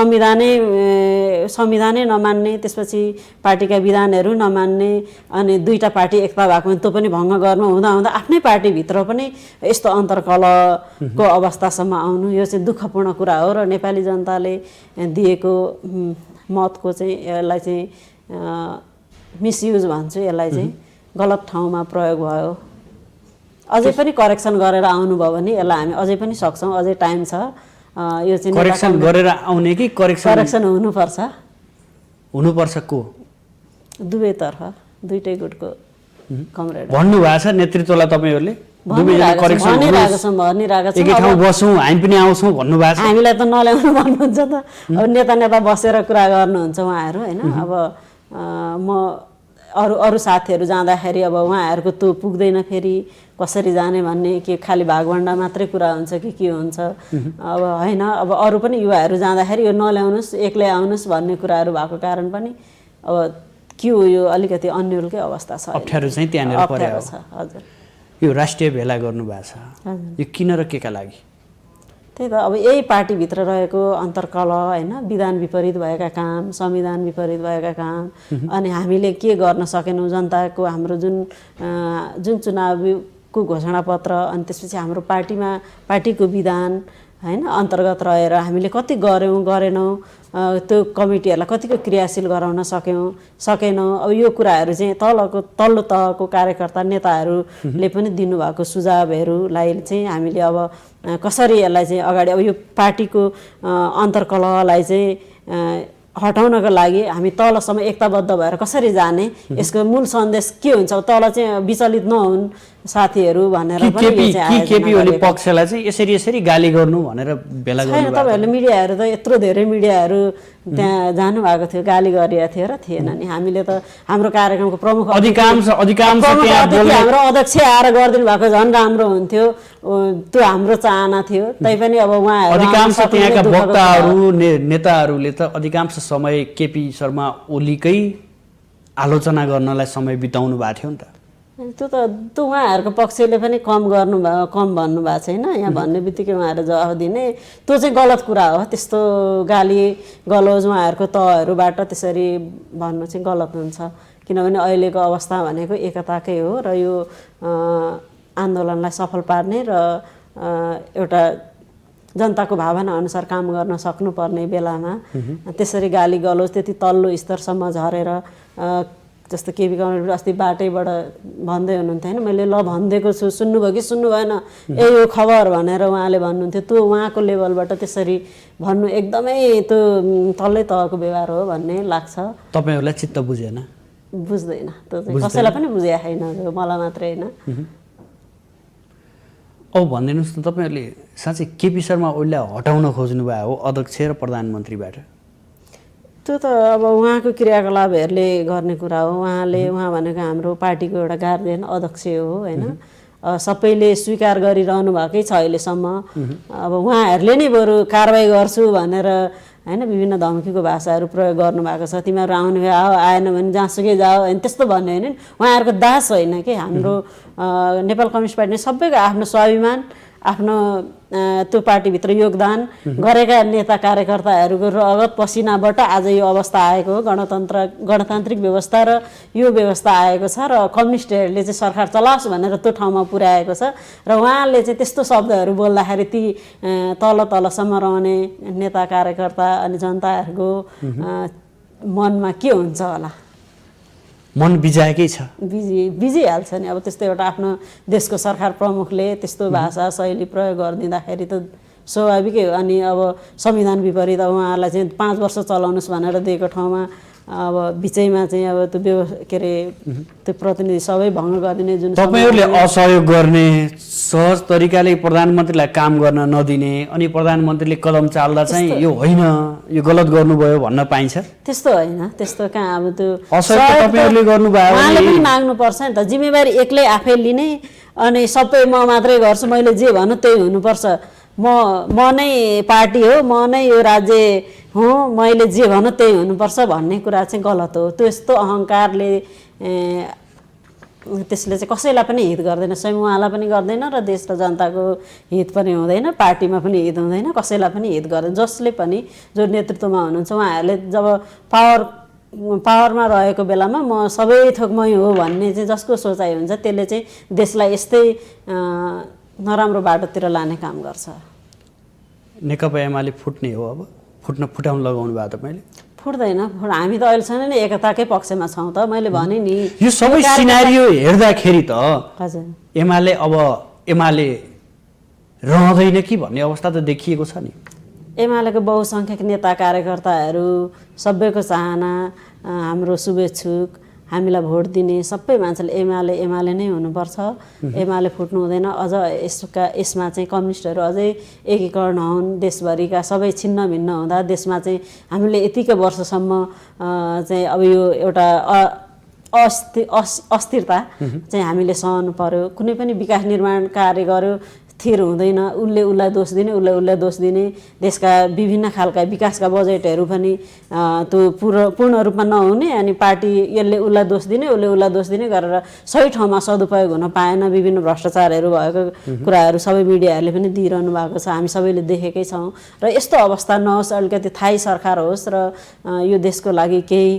संविधानै नमान्ने, त्यसपछि पार्टीका विधानहरू नमान्ने, अनि दुईटा पार्टी एकता भएको भने त्यो पनि भङ्ग गर्नु हुँदा हुँदा आफ्नै पार्टीभित्र पनि यस्तो अन्तर्कलहको अवस्थासम्म आउनु, यो चाहिँ दुःखपूर्ण कुरा हो। र नेपाली जनताले दिएको मतको चाहिँ यसलाई चाहिँ मिसयुज भन्छु, यसलाई चाहिँ गलत ठाउँमा प्रयोग भयो। अझै पनि करेक्सन गरेर आउनुभयो भने यसलाई हामी अझै पनि सक्छौँ, अझै टाइम छ। यो चाहिँ करेक्सन गरेर आउने कि करेक्सन हुनुपर्छ को दुवैतर्फ, दुईटै गुटको कमरेड भन्नुभएको छ नेतृत्वलाई तपाईहरूले भनिरहेको छ। एकै ठाउँ बसौँ हामी पनि आउँछौँ भन्नुभएको छ। हामीलाई त नल्याउनु भन्नुहुन्छ त, अब नेता बसेर कुरा गर्नुहुन्छ उहाँहरू होइन। अब म अरू साथीहरू जाँदाखेरि अब उहाँहरूको त्यो पुग्दैन, फेरि कसरी जाने भन्ने, के खालि भागभन्डा मात्रै कुरा हुन्छ कि के हुन्छ अब होइन। अब अरू पनि युवाहरू जाँदाखेरि यो नल्याउनुहोस्, एक्लै आउनुहोस् भन्ने कुराहरू भएको कारण पनि अब के हो, यो अलिकति अन्यलकै अवस्था छ, अप्ठ्यारो चाहिँ त्यहाँनिर परेको छ। हजुर, यो राष्ट्रिय भेला गर्नुभएको छ, यो किन र केका लागि? त्यही त अब यही पार्टीभित्र रहेको अन्तर्कलह होइन, विधान विपरीत भएका काम, संविधान विपरीत भएका काम, अनि हामीले के गर्न सकेनौँ, जनताको हाम्रो जुन चुनावको घोषणापत्र, अनि त्यसपछि हाम्रो पार्टीको विधान होइन अन्तर्गत रहेर हामीले कति गरेनौँ, त्यो कमिटीहरूलाई कतिको क्रियाशील गराउन सकेनौँ। अब यो कुराहरू चाहिँ तल्लो तहको कार्यकर्ता नेताहरूले पनि दिनुभएको सुझावहरूलाई चाहिँ हामीले अब कसरी यसलाई चाहिँ अगाडि, अब यो पार्टीको अन्तर्कलहलाई चाहिँ हटाउनको लागि हामी तलसम्म एकताबद्ध भएर कसरी जाने, यसको मूल सन्देश के हुन्छ, तल चाहिँ विचलित नहुन् साथीहरू भनेर पनि केपी ओली पक्षलाई चाहिँ यसरी गाली गर्नु भनेर भेला गर्नु। तपाईँहरूले मिडियाहरू त यत्रो धेरै मिडियाहरू त्यहाँ जानुभएको थियो, गाली गरिएको थियो र थिएन नि। हामीले त हाम्रो कार्यक्रमको प्रमुख अधिकांश हाम्रो अध्यक्ष आएर गरिदिनु भएको झन् राम्रो हुन्थ्यो, त्यो हाम्रो चाहना थियो। तैपनि अब उहाँहरू अधिकांश त्यहाँका वक्ताहरू नेताहरूले त अधिकांश समय केपी शर्मा ओलीकै आलोचना गर्नलाई समय बिताउनु भएको थियो नि त। त्यो उहाँहरूको पक्षले पनि कम भन्नुभएको छैन, यहाँ भन्ने बित्तिकै उहाँहरू जवाफ दिने, त्यो चाहिँ गलत कुरा हो। त्यस्तो गाली गलौज उहाँहरूको तहहरूबाट त्यसरी भन्नु चाहिँ गलत हुन्छ, किनभने अहिलेको अवस्था भनेको एकताकै हो र यो आन्दोलनलाई सफल पार्ने र एउटा जनताको भावना अनुसार काम गर्न सक्नुपर्ने बेलामा त्यसरी गाली गलौज त्यति तल्लो स्तरसम्म झरेर, जस्तो केपी कमरेड अस्ति बाटैबाट भन्दै हुनुहुन्थ्यो होइन, मैले ल भनिदिएको छु, सुन्नुभयो कि सुन्नु भएन, यो खबर भनेर उहाँले भन्नुहुन्थ्यो। त्यो उहाँको लेभलबाट त्यसरी भन्नु एकदमै त्यो तल्लै तहको व्यवहार हो भन्ने लाग्छ। तपाईँहरूलाई चित्त बुझेन? बुझ्दैन, त्यो चाहिँ कसैलाई पनि बुझेको छैन, मलाई मात्रै होइन। अब भनिदिनुहोस् न, तपाईँहरूले साँच्चै केपी शर्मा ओलीलाई हटाउन खोज्नु भयो हो अध्यक्ष र प्रधानमन्त्रीबाट? त्यो त अब उहाँको क्रियाकलापहरूले गर्ने कुरा हो। उहाँ भनेको हाम्रो पार्टीको एउटा गार्जियन अध्यक्ष हो होइन, सबैले स्वीकार गरिरहनु भएकै छ अहिलेसम्म। अब उहाँहरूले नै बरु कारवाही गर्छु भनेर होइन विभिन्न धम्कीको भाषाहरू प्रयोग गर्नुभएको छ। तिमीहरू आउनु भयो, आएन भने जहाँसुकै जाओ होइन, त्यस्तो भन्ने होइन। उहाँहरूको दास होइन कि हाम्रो नेपाल कम्युनिस्ट पार्टीले सबैको आफ्नो स्वाभिमान, आफ्नो त्यो पार्टीभित्र योगदान गरेका नेता कार्यकर्ताहरूको रगत पसिनाबाट आज यो अवस्था आएको हो। गणतान्त्रिक व्यवस्था र यो व्यवस्था आएको छ र कम्युनिस्टहरूले चाहिँ सरकार चलाओस् भनेर त्यो ठाउँमा पुर्याएको छ। र उहाँले चाहिँ त्यस्तो शब्दहरू बोल्दाखेरि ती तलसम्म रहने नेता कार्यकर्ता अनि जनताहरूको मनमा के हुन्छ होला? मन बिजाएकै छ, बिजिहाल्छ नि। अब त्यस्तो एउटा आफ्नो देशको सरकार प्रमुखले त्यस्तो भाषा शैली प्रयोग गरिदिँदाखेरि त स्वाभाविकै हो। अनि अब संविधान विपरीत अब उहाँहरूलाई चाहिँ 5 वर्ष चलाउनुहोस् भनेर दिएको ठाउँमा अब बिचैमा चाहिँ अब त्यो के अरे त्यो प्रतिनिधि सबै भङ्ग गरिदिने जुन तपाईँहरूले असहयोग गर्ने सहज तरिकाले प्रधानमन्त्रीलाई काम गर्न नदिने अनि प्रधानमन्त्रीले कदम चाल्दा चाहिँ यो होइन यो गलत गर्नुभयो भन्न पाइन्छ त्यस्तो होइन त्यस्तो कहाँ अब त्यो असहयोग तपाईँहरूले गर्नुभयो उहाँले पनि माग्नुपर्छ नि त जिम्मेवारी एक्लै आफै लिने अनि सबै म मात्रै गर्छु मैले जे भन्नु त्यही हुनुपर्छ म नै पार्टी हो म नै यो राज्य हो मैले जे भन्नु त्यही हुनुपर्छ भन्ने कुरा चाहिँ गलत हो त्यस्तो अहङ्कारले त्यसले चाहिँ कसैलाई पनि हित गर्दैन स्वयं उहाँलाई पनि गर्दैन र देश र जनताको हित पनि हुँदैन पार्टीमा पनि हित हुँदैन कसैलाई पनि हित गर्दैन जसले पनि जो नेतृत्वमा हुनुहुन्छ उहाँहरूले जब पावरमा रहेको बेलामा म सबै थोक मै हो भन्ने चाहिँ जसको सोचाइ हुन्छ त्यसले चाहिँ देशलाई यस्तै नराम्रो बाटोतिर लाने काम गर्छ। नेकपा एमाले फुट्ने हो अब फुटाउन लगाउनु भयो तपाईँले फुट्दैन हामी त अहिलेसम्म नै एकताकै पक्षमा छौँ त मैले भने नि यो सबै सिनारियो हेर्दाखेरि त हजुर एमाले रहँदैन कि भन्ने अवस्था त देखिएको छ नि एमालेको बहुसङ्ख्यक नेता कार्यकर्ताहरू सबैको चाहना हाम्रो शुभेच्छुक हामीलाई भोट दिने सबै मान्छेले एमाले नै हुनुपर्छ एमाले फुट्नु हुँदैन अझ यसमा चाहिँ कम्युनिस्टहरू अझै एकीकरण हुन् देशभरिका सबै छिन्न भिन्न हुँदा देशमा चाहिँ हामीले यतिकै वर्षसम्म चाहिँ अब यो एउटा अस्थिरता चाहिँ हामीले सहनु पर्यो कुनै पनि विकास निर्माण कार्य गर्यो थिर हुँदैन उसलाई दोष दिने उसलाई दोष दिने देशका विभिन्न खालका विकासका बजेटहरू पनि त्यो पूर्ण रूपमा नहुने अनि पार्टी यसले उसलाई दोष दिने उसलाई दोष दिने गरेर सही ठाउँमा सदुपयोग हुन पाएन विभिन्न भ्रष्टाचारहरू भएको कुराहरू सबै मिडियाहरूले पनि दिइरहनु भएको छ हामी सबैले देखेकै छौँ र यस्तो अवस्था नहोस् अलिकति थाई सरकार होस् र यो देशको लागि केही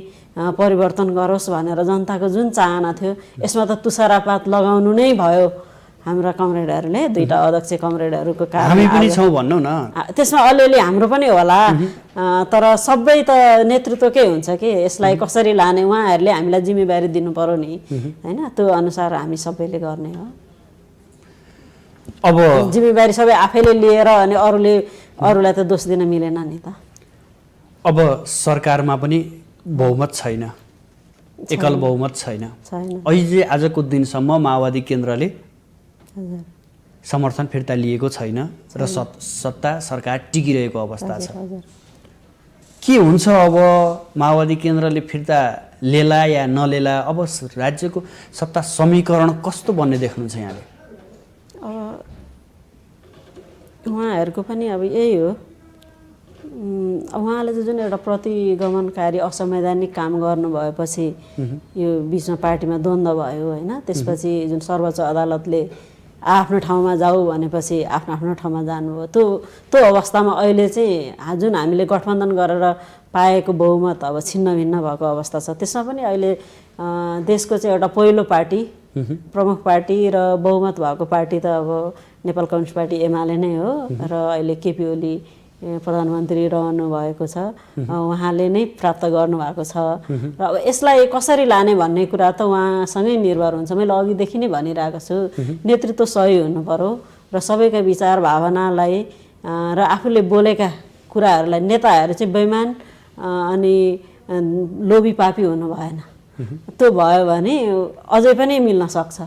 परिवर्तन गरोस् भनेर जनताको जुन चाहना थियो यसमा त तुषारपात लगाउनु नै भयो हाम्रा कमरेडहरूले दुईटा अध्यक्ष कमरेडहरूको कारण हामी पनि छौँ भन्नु न त्यसमा अलिअलि हाम्रो पनि होला तर सबै त नेतृत्वकै हुन्छ कि यसलाई कसरी लाने उहाँहरूले हामीलाई जिम्मेवारी दिनु पर्यो नि होइन त्यो अनुसार हामी सबैले गर्ने हो अब जिम्मेवारी सबै आफैले लिएर अनि अरूलाई त दोष दिन मिलेन नि त अब सरकारमा पनि बहुमत छैन एकल बहुमत छैन अहिले आजको दिनसम्म माओवादी केन्द्रले समर्थन फिर्ता लिएको छैन र सत्ता सरकार टिकिरहेको अवस्था छ के हुन्छ अब माओवादी केन्द्रले फिर्ता लेला या नलेला अब राज्यको सत्ता समीकरण कस्तो बन्ने देख्नुहुन्छ यहाँले उहाँहरूको पनि अब यही हो उहाँले जुन एउटा प्रतिगमनकारी असंवैधानिक काम गर्नु भएपछि यो बिचमा पार्टीमा द्वन्द्व भयो होइन त्यसपछि जुन सर्वोच्च अदालतले आफ्नो ठाउँमा जाऊ भनेपछि आफ्नो ठाउँमा जानुभयो त्यो अवस्थामा अहिले चाहिँ जुन हामीले गठबन्धन गरेर पाएको बहुमत अब छिन्न भिन्न भएको अवस्था छ त्यसमा पनि अहिले देशको चाहिँ एउटा पहिलो पार्टी प्रमुख पार्टी र बहुमत भएको पार्टी त अब नेपाल कम्युनिस्ट पार्टी एमाले नै हो र अहिले केपी ओली प्रधानमन्त्री रहनु भएको छ उहाँले नै प्राप्त गर्नुभएको छ र अब यसलाई कसरी लाने भन्ने कुरा त उहाँसँगै निर्भर हुन्छ मैले अघिदेखि नै भनिरहेको छु नेतृत्व सही हुनु पर्यो र सबैका विचार भावनालाई र आफूले बोलेका कुराहरूलाई नेताहरू चाहिँ बेइमान अनि लोभी पापी हुनु भएन त्यो भयो भने अझै पनि मिल्न सक्छ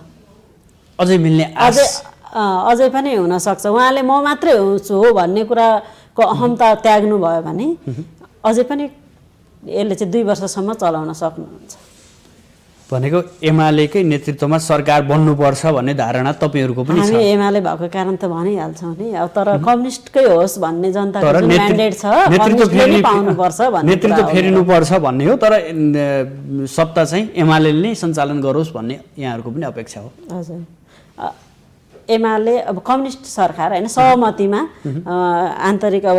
अझै पनि हुन सक्छ उहाँले म मात्रै हुन्छु हो भन्ने कुराको अहमता त्याग्नु भयो भने अझै पनि यसले चाहिँ 2 वर्षसम्म चलाउन सक्नुहुन्छ भनेको एमालेकै नेतृत्वमा सरकार बन्नुपर्छ भन्ने धारणा तपाईहरुको पनि छ हामी एमाले भएको कारण त भनिहाल्छौँ नि अब तर कम्युनिस्टकै होस् भन्ने जनताको जुन म्यान्डेट छ कम्युनिस्टले पाउनुपर्छ भन्ने नेतृत्व फेरिनुपर्छ भन्ने हो तर सत्ता चाहिँ एमाले नै सञ्चालन गरोस् भन्ने यहाँहरुको पनि अपेक्षा हो हजुर एमाले अब कम्युनिस्ट सरकार हैन सहमतिमा आन्तरिक अब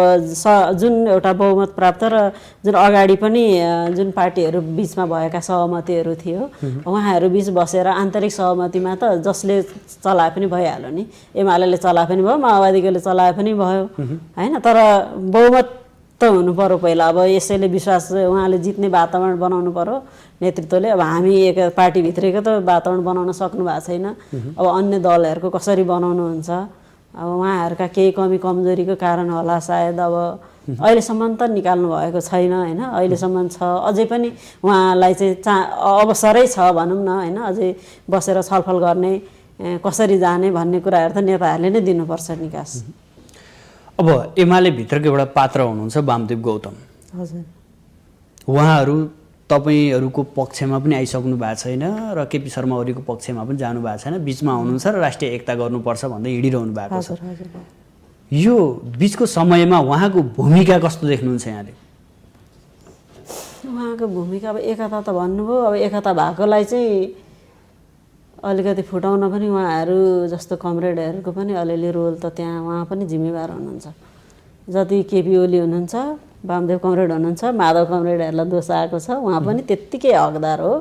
जुन एउटा बहुमत प्राप्त र जुन अगाडि पनि जुन पार्टीहरू बीचमा भएका सहमतिहरू थियो उहाँहरू बीच बसेर आन्तरिक सहमतिमा त जसले चलाए पनि भइहाल्यो नि एमालेले चलाए पनि भयो माओवादीले चलाए पनि भयो हैन तर बहुमत त हुनु पर्यो पहिला अब यसैले विश्वास उहाँले जित्ने वातावरण बनाउनु पर्यो नेतृत्वले अब हामी एक पार्टी भित्रैको त वातावरण बनाउन सक्नु भएको छैन अब अन्य दलहरूको कसरी बनाउनु हुन्छ अब उहाँहरूका केही कमी कमजोरीको कारण होला सायद अब अहिलेसम्म त निकाल्नु भएको छैन होइन, अहिलेसम्म छ, अझै पनि उहाँलाई चाहिँ अवसरै छ भनौँ न होइन, अझै बसेर छलफल गर्ने कसरी जाने भन्ने कुराहरू त नेताहरूले नै दिनुपर्छ निकास। अब एमाले भित्रको एउटा पात्र हुनुहुन्छ वामदेव गौतम, हजुर, उहाँहरू तपाईँहरूको पक्षमा पनि आइसक्नु भएको छैन र केपी शर्मा ओलीको पक्षमा पनि जानु भएको छैन, बिचमा हुनुहुन्छ र राष्ट्रिय एकता गर्नुपर्छ भन्दै हिँडिरहनु भएको छ। यो बिचको समयमा उहाँको भूमिका कस्तो देख्नुहुन्छ यहाँले? उहाँको भूमिका अब एकता त भन्नुभयो, अब एकता भएकोलाई चाहिँ अलिकति फुटाउन पनि उहाँहरू जस्तो कमरेडहरूको पनि अलिअलि रोल त त्यहाँ उहाँ पनि जिम्मेवार हुनुहुन्छ। जति केपी ओली हुनुहुन्छ, वामदेव कमरेड हुनुहुन्छ, माधव कमरेडहरूलाई दोष आएको छ, उहाँ पनि त्यत्तिकै हकदार हो।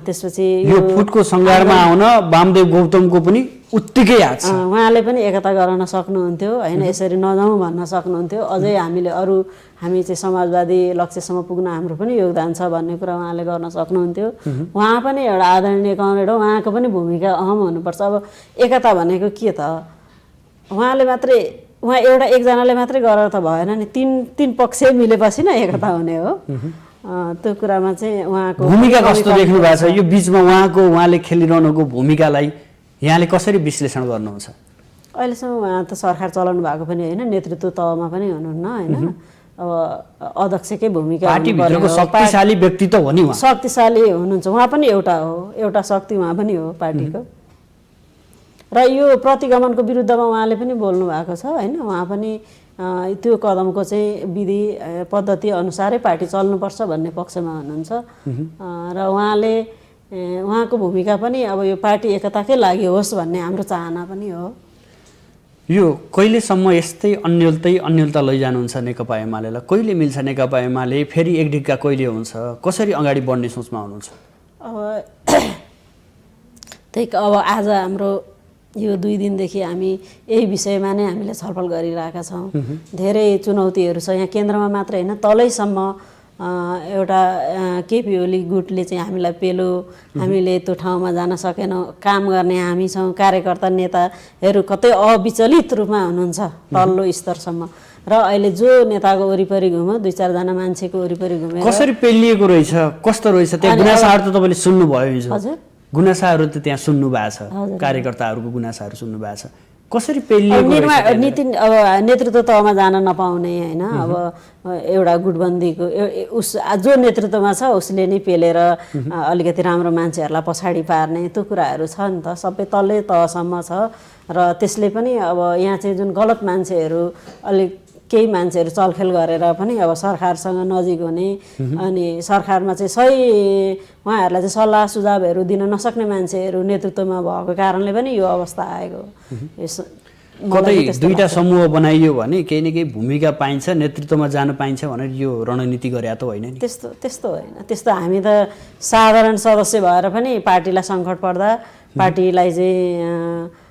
त्यसपछि यो फुटको सङ्घारमा आउन वामदेव गौतमको पनि उत्तिकै हात छ। उहाँले पनि एकता गराउन सक्नुहुन्थ्यो होइन, यसरी नजाउँ भन्न सक्नुहुन्थ्यो। अझै हामी चाहिँ समाजवादी लक्ष्यसम्म पुग्न हाम्रो पनि योगदान छ भन्ने कुरा उहाँले गर्न सक्नुहुन्थ्यो। उहाँ पनि एउटा आदरणीय कमरेड हो, उहाँको पनि भूमिका अहम हुनुपर्छ। अब एकता भनेको के त, उहाँ एउटा एकजनाले मात्रै गरेर त भएन नि, तीन पक्ष मिलेपछि नै एकता हुने हो। त्यो कुरामा चाहिँ उहाँको भूमिका कस्तो देख्नु भएको छ? यो बिचमा उहाँले खेलिरहनुको भूमिकालाई यहाँले कसरी विश्लेषण गर्नुहुन्छ? अहिलेसम्म उहाँ त सरकार चलाउनु भएको पनि होइन, नेतृत्व तहमा पनि हुनुहुन्न होइन, अब अध्यक्षकै भूमिका, पार्टीभित्रको शक्तिशाली व्यक्तित्व हो नि उहाँ, शक्तिशाली हुनुहुन्छ उहाँ पनि, एउटा शक्ति उहाँ पनि हो पार्टीको। र यो प्रतिगमनको विरुद्धमा उहाँले पनि बोल्नु भएको छ होइन, उहाँ पनि त्यो कदमको चाहिँ विधि पद्धति अनुसारै पार्टी चल्नुपर्छ भन्ने पक्षमा हुनुहुन्छ। र उहाँको भूमिका पनि अब यो पार्टी एकताकै लागि होस् भन्ने हाम्रो चाहना पनि हो। यो कहिलेसम्म यस्तै अन्यलता लैजानुहुन्छ नेकपा एमालेलाई? कहिले मिल्छ नेकपा एमाले? फेरि एक ढिक्का कहिले हुन्छ? कसरी अगाडि बढ्ने सोचमा हुनुहुन्छ? अब आज हाम्रो यो 2 दिनदेखि हामी यही विषयमा नै हामीले छलफल गरिरहेका छौँ। धेरै चुनौतीहरू छ यहाँ, केन्द्रमा मात्रै होइन तलैसम्म। एउटा केपी ओली गुटले चाहिँ हामीलाई पेलो, हामीले त्यो ठाउँमा जान सकेनौँ, काम गर्ने हामी छौँ, कार्यकर्ता नेताहरू कतै अविचलित रूपमा हुनुहुन्छ तल्लो स्तरसम्म। र अहिले जो नेताको वरिपरि घुम्यो, 2-4 जना मान्छेको वरिपरि घुमेर कसरी पेलिएको रहेछ, कस्तो रहेछ त्यहाँ गुनासाहरू त तपाईँले सुन्नुभयो हिजो? हजुर, गुनासाहरू त त्यहाँ सुन्नु भएको छ, कार्यकर्ताहरूको गुनासाहरू सुन्नु भएको छ। कसरी पेलिएको अब नेतृत्व तहमा जान नपाउने होइन, अब एउटा गुटबन्दीको जो नेतृत्वमा छ उसले नै पेलेर अलिकति राम्रो मान्छेहरूलाई पछाडि पार्ने त्यो कुराहरू छ नि त, सबै तल्लै तहसम्म छ। र त्यसले पनि अब यहाँ चाहिँ जुन गलत मान्छेहरू, केही मान्छेहरू चलखेल गरेर पनि अब सरकारसँग नजिक हुने, अनि सरकारमा चाहिँ सही उहाँहरूलाई चाहिँ सल्लाह सुझावहरू दिन नसक्ने मान्छेहरू नेतृत्वमा भएको कारणले पनि यो अवस्था आएको। कतै दुईटा समूह बनाइयो भने केही न केही भूमिका पाइन्छ, नेतृत्वमा जान पाइन्छ भनेर यो रणनीति गरे त होइन नि? त्यस्तो होइन, त्यस्तो हामी त साधारण सदस्य भएर पनि पार्टीलाई सङ्कट पर्दा पार्टीलाई चाहिँ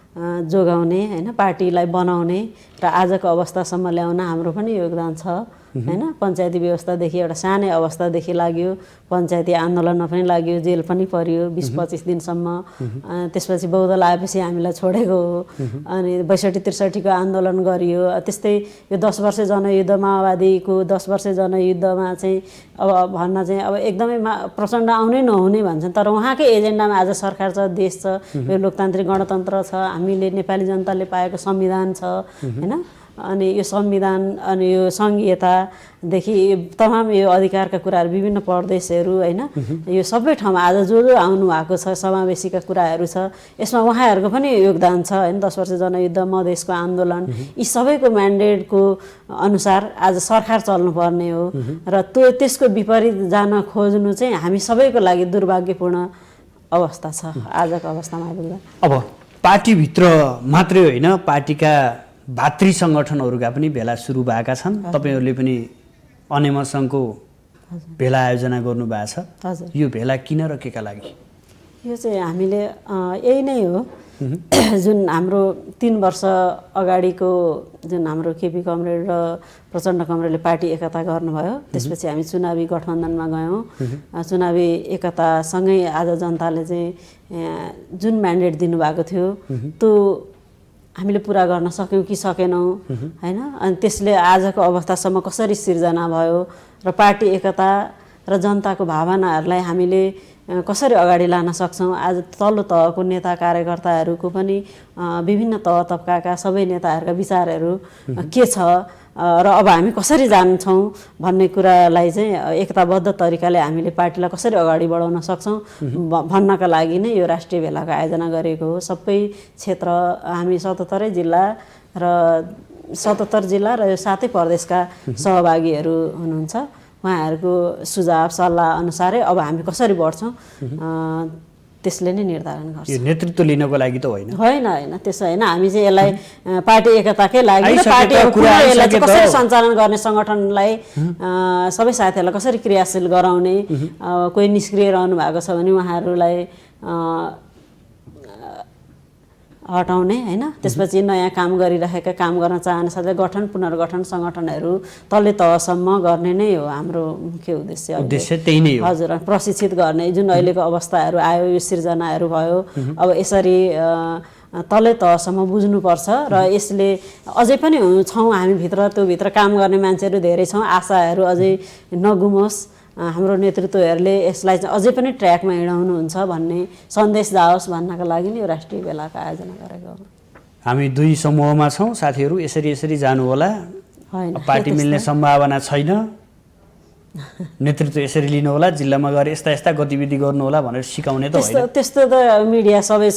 जोगाउने होइन, पार्टीलाई बनाउने र आजको अवस्थासम्म ल्याउन हाम्रो पनि योगदान छ होइन। पञ्चायती व्यवस्थादेखि एउटा सानै अवस्थादेखि लाग्यो, पञ्चायती आन्दोलनमा पनि लाग्यो, जेल पनि पर्यो 20-25 दिनसम्म। त्यसपछि बहुदल आएपछि हामीलाई छोडेको हो, अनि 62-63 को आन्दोलन गरियो। त्यस्तै यो 10 वर्ष जनयुद्ध, माओवादीको 10 वर्ष जनयुद्धमा चाहिँ अब भन्न चाहिँ अब एकदमै प्रचण्ड आउनै नहुने भन्छन्, तर उहाँकै एजेन्डामा आज सरकार छ, देश छ, यो लोकतान्त्रिक गणतन्त्र छ, हामीले नेपाली जनताले पाएको संविधान छ होइन। अनि यो संविधान अनि यो सङ्घीयतादेखि तमाम यो अधिकारका कुराहरू, विभिन्न प्रदेशहरू होइन, यो सबै ठाउँमा आज जो आउनु भएको छ, समावेशीका कुराहरू छ, यसमा उहाँहरूको पनि योगदान छ होइन। 10 वर्ष जनयुद्ध, मधेसको आन्दोलन, यी सबैको म्यान्डेटको अनुसार आज सरकार चल्नुपर्ने हो। र त्यसको विपरीत जान खोज्नु चाहिँ हामी सबैको लागि दुर्भाग्यपूर्ण अवस्था छ आजको अवस्थामा आइपुग्दा। अब पार्टीभित्र मात्रै होइन, पार्टीका भातृ सङ्गठनहरूका पनि भेला सुरु भएका छन्। तपाईँहरूले पनि अनेम सङ्घको भेला आयोजना गर्नुभएको छ। यो भेला किन र केका लागि? यो चाहिँ हामीले यही नै हो, जुन हाम्रो 3 वर्ष अगाडिको जुन हाम्रो केपी कमरेड र प्रचण्ड कमरेडले पार्टी एकता गर्नुभयो, त्यसपछि हामी चुनावी गठबन्धनमा गयौँ। चुनावी एकतासँगै आज जनताले चाहिँ जुन म्यान्डेट दिनुभएको थियो त्यो हामीले पुरा गर्न सक्यौँ कि सकेनौँ होइन। अनि त्यसले आजको अवस्थासम्म कसरी सिर्जना भयो र पार्टी एकता र जनताको भावनाहरूलाई हामीले कसरी अगाडि लान सक्छौँ। आज तल्लो तहको नेता कार्यकर्ताहरूको पनि विभिन्न तह तब्काका सबै नेताहरूका विचारहरू के छ र अब हामी कसरी जान्छौँ भन्ने कुरालाई चाहिँ एकताबद्ध तरिकाले हामीले पार्टीलाई कसरी अगाडि बढाउन सक्छौँ भन्नका लागि नै यो राष्ट्रिय भेलाको आयोजना गरेको हो। सबै क्षेत्र हामी 77 जिल्ला र 77 जिल्ला र यो 7 प्रदेशका सहभागीहरू हुनुहुन्छ। उहाँहरूको सुझाव सल्लाह अनुसारै अब हामी कसरी बढ्छौँ त्यसले नै निर्धारण गर्छ। यो नेतृत्व लिनको लागि त होइन होइन त्यसो होइन। हामी चाहिँ यसलाई पार्टी एकताकै लागि यसलाई कसरी सञ्चालन गर्ने, सङ्गठनलाई सबै साथीहरूलाई कसरी क्रियाशील गराउने, कोही निष्क्रिय रहनु भएको छ भने उहाँहरूलाई हटाउने होइन। त्यसपछि नयाँ काम गरिरहेका, काम गर्न चाहने साथै गठन पुनर्गठन सङ्गठनहरू तल्लो तहसम्म गर्ने नै हो हाम्रो मुख्य उद्देश्य त्यही नै हो। हजुर, प्रशिक्षित गर्ने जुन अहिलेको अवस्थाहरू आयो, यो सिर्जनाहरू भयो, अब यसरी तल्लो तहसम्म बुझ्नुपर्छ र यसले अझै पनि छौँ हामीभित्र, त्योभित्र काम गर्ने मान्छेहरू धेरै छौँ। आशाहरू अझै नगुमोस्, हाम्रो नेतृत्वहरूले यसलाई चाहिँ अझै पनि ट्र्याकमा हिँडाउनुहुन्छ भन्ने सन्देश जाओस् भन्नका लागि नै यो राष्ट्रिय भेलाको आयोजना गरेको हो। हामी 2 समूहमा छौँ साथीहरू, यसरी जानु होला, पार्टी मिल्ने सम्भावना छैन, नेतृत्व यसरी लिनु होला, जिल्लामा गएर यस्ता गतिविधि गर्नु होला भनेर सिकाउने त होइन। त्यस्तो त मिडिया सबै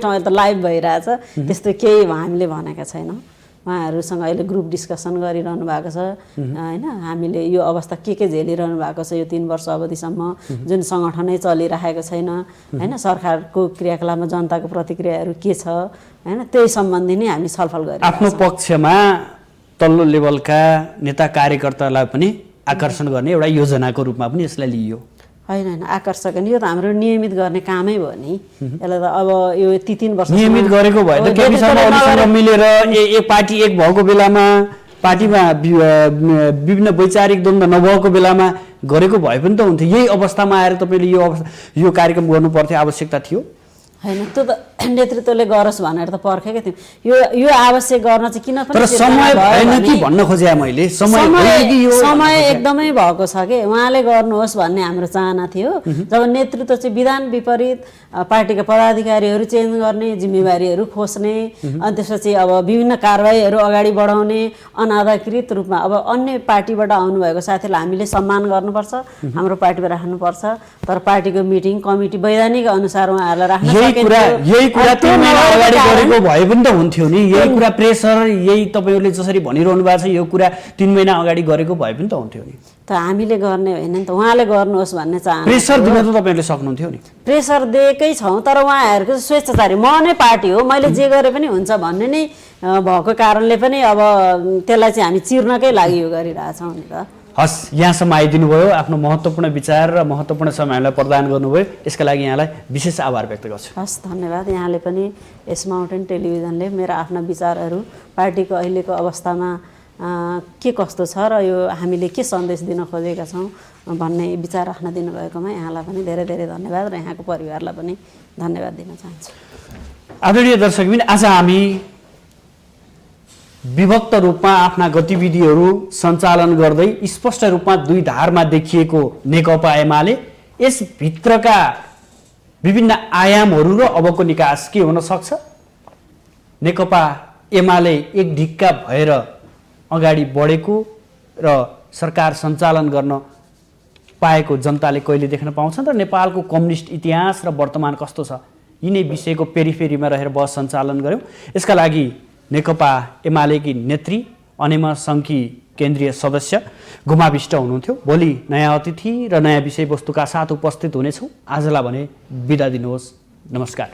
ठाउँ त लाइभ भइरहेछ, त्यस्तो केही हामीले भनेका छैनौँ। उहाँहरूसँग अहिले ग्रुप डिस्कसन गरिरहनु भएको छ होइन। हामीले यो अवस्था के झेलिरहनु भएको छ यो 3 वर्ष अवधिसम्म जुन सङ्गठनै चलिरहेको छैन होइन। सरकारको क्रियाकलापमा जनताको प्रतिक्रियाहरू के छ होइन, त्यही सम्बन्धी नै हामी छलफल गरिरहेका छौँ। आफ्नो पक्षमा तल्लो लेभलका नेता कार्यकर्तालाई पनि आकर्षण गर्ने एउटा योजनाको रूपमा पनि यसलाई लिइयो। होइन आकर्षक नि, यो त हाम्रो नियमित गर्ने कामै भयो नि। यसलाई त अब यो 3 वर्ष नियमित गरेको भए त केपी शर्मा ओलीसँग मिलेर एक पार्टी एक भएको बेलामा, पार्टीमा विभिन्न वैचारिक द्वन्द्व नभएको बेलामा गरेको भए पनि त हुन्थ्यो। यही अवस्थामा आएर तपाईँले यो कार्यक्रम गर्नु पर्थ्यो, आवश्यकता थियो होइन। त्यो त नेतृत्वले गरोस् भनेर त पर्खेकै थियौँ। यो आवश्यक गर्न चाहिँ किन पनि तर समय भएन कि भन्न खोजे मैले। समय एकदमै भएको छ कि उहाँले गर्नुहोस् भन्ने हाम्रो चाहना थियो। जब नेतृत्व चाहिँ विधान विपरीत पार्टीका पदाधिकारीहरू चेन्ज गर्ने, जिम्मेवारीहरू खोज्ने, अनि त्यसपछि अब विभिन्न कारबाहीहरू अगाडि बढाउने अनाधिकृत रूपमा अब अन्य पार्टीबाट आउनुभएको साथीलाई हामीले सम्मान गर्नुपर्छ, हाम्रो पार्टीमा राख्नुपर्छ। तर पार्टीको मिटिङ कमिटी वैधानिक अनुसार उहाँहरूलाई राख्न यही कुरा 3 महिना अगाडि गरेको भए पनि त हुन्थ्यो नि। यही कुरा प्रेसर, यही तपाईँहरूले जसरी भनिरहनु भएको छ यो कुरा 3 महिना अगाडि गरेको भए पनि त हुन्थ्यो नि। त हामीले गर्ने होइन नि त, उहाँले गर्नुहोस् भन्ने चाहना। प्रेसर दिन त तपाईँहरूले सक्नुहुन्थ्यो नि। प्रेसर दिएकै छौँ, तर उहाँहरूको स्वेच्छाचारी म नै पार्टी हो, मैले जे गरे पनि हुन्छ भन्ने नै भएको कारणले पनि अब त्यसलाई चाहिँ हामी चिर्नकै लागि यो गरिरहेछौँ नि त। हस्, यहाँसम्म आइदिनु भयो, आफ्नो महत्त्वपूर्ण विचार र महत्त्वपूर्ण समयलाई प्रदान गर्नुभयो, यसका लागि यहाँलाई विशेष आभार व्यक्त गर्छु। हस्, धन्यवाद। यहाँले पनि यस माउन्टेन टेलिभिजनले मेरा आफ्ना विचारहरू पार्टीको अहिलेको अवस्थामा के कस्तो छ र यो हामीले के सन्देश दिन खोजेका छौँ भन्ने विचार राख्न दिनुभएकोमा यहाँलाई पनि धेरै धेरै धन्यवाद र यहाँको परिवारलाई पनि धन्यवाद दिन चाहन्छु। आदरणीय दर्शकबिन, आज हामी विभक्त रूपमा आफ्ना गतिविधिहरू सञ्चालन गर्दै स्पष्ट रूपमा 2 धारमा देखिएको नेकपा एमाले यसभित्रका विभिन्न आयामहरू र अबको निकास के हुन सक्छ, नेकपा एमाले एक ढिक्का भएर अगाडि बढेको र सरकार सञ्चालन गर्न पाएको जनताले कहिले देख्न पाउँछन् र नेपालको कम्युनिस्ट इतिहास र वर्तमान कस्तो छ, यिनै विषयको पेरिफेरीमा रहेर बहस सञ्चालन गऱ्यौँ। यसका लागि नेकपा एमालेकी नेत्री अनिमा सङ्घकी केन्द्रीय सदस्य गुमा विष्ट हुनुहुन्थ्यो। भोलि नयाँ अतिथि र नयाँ विषयवस्तुका साथ उपस्थित हुनेछौँ। आजलाई भने बिदा दिनुहोस्। नमस्कार।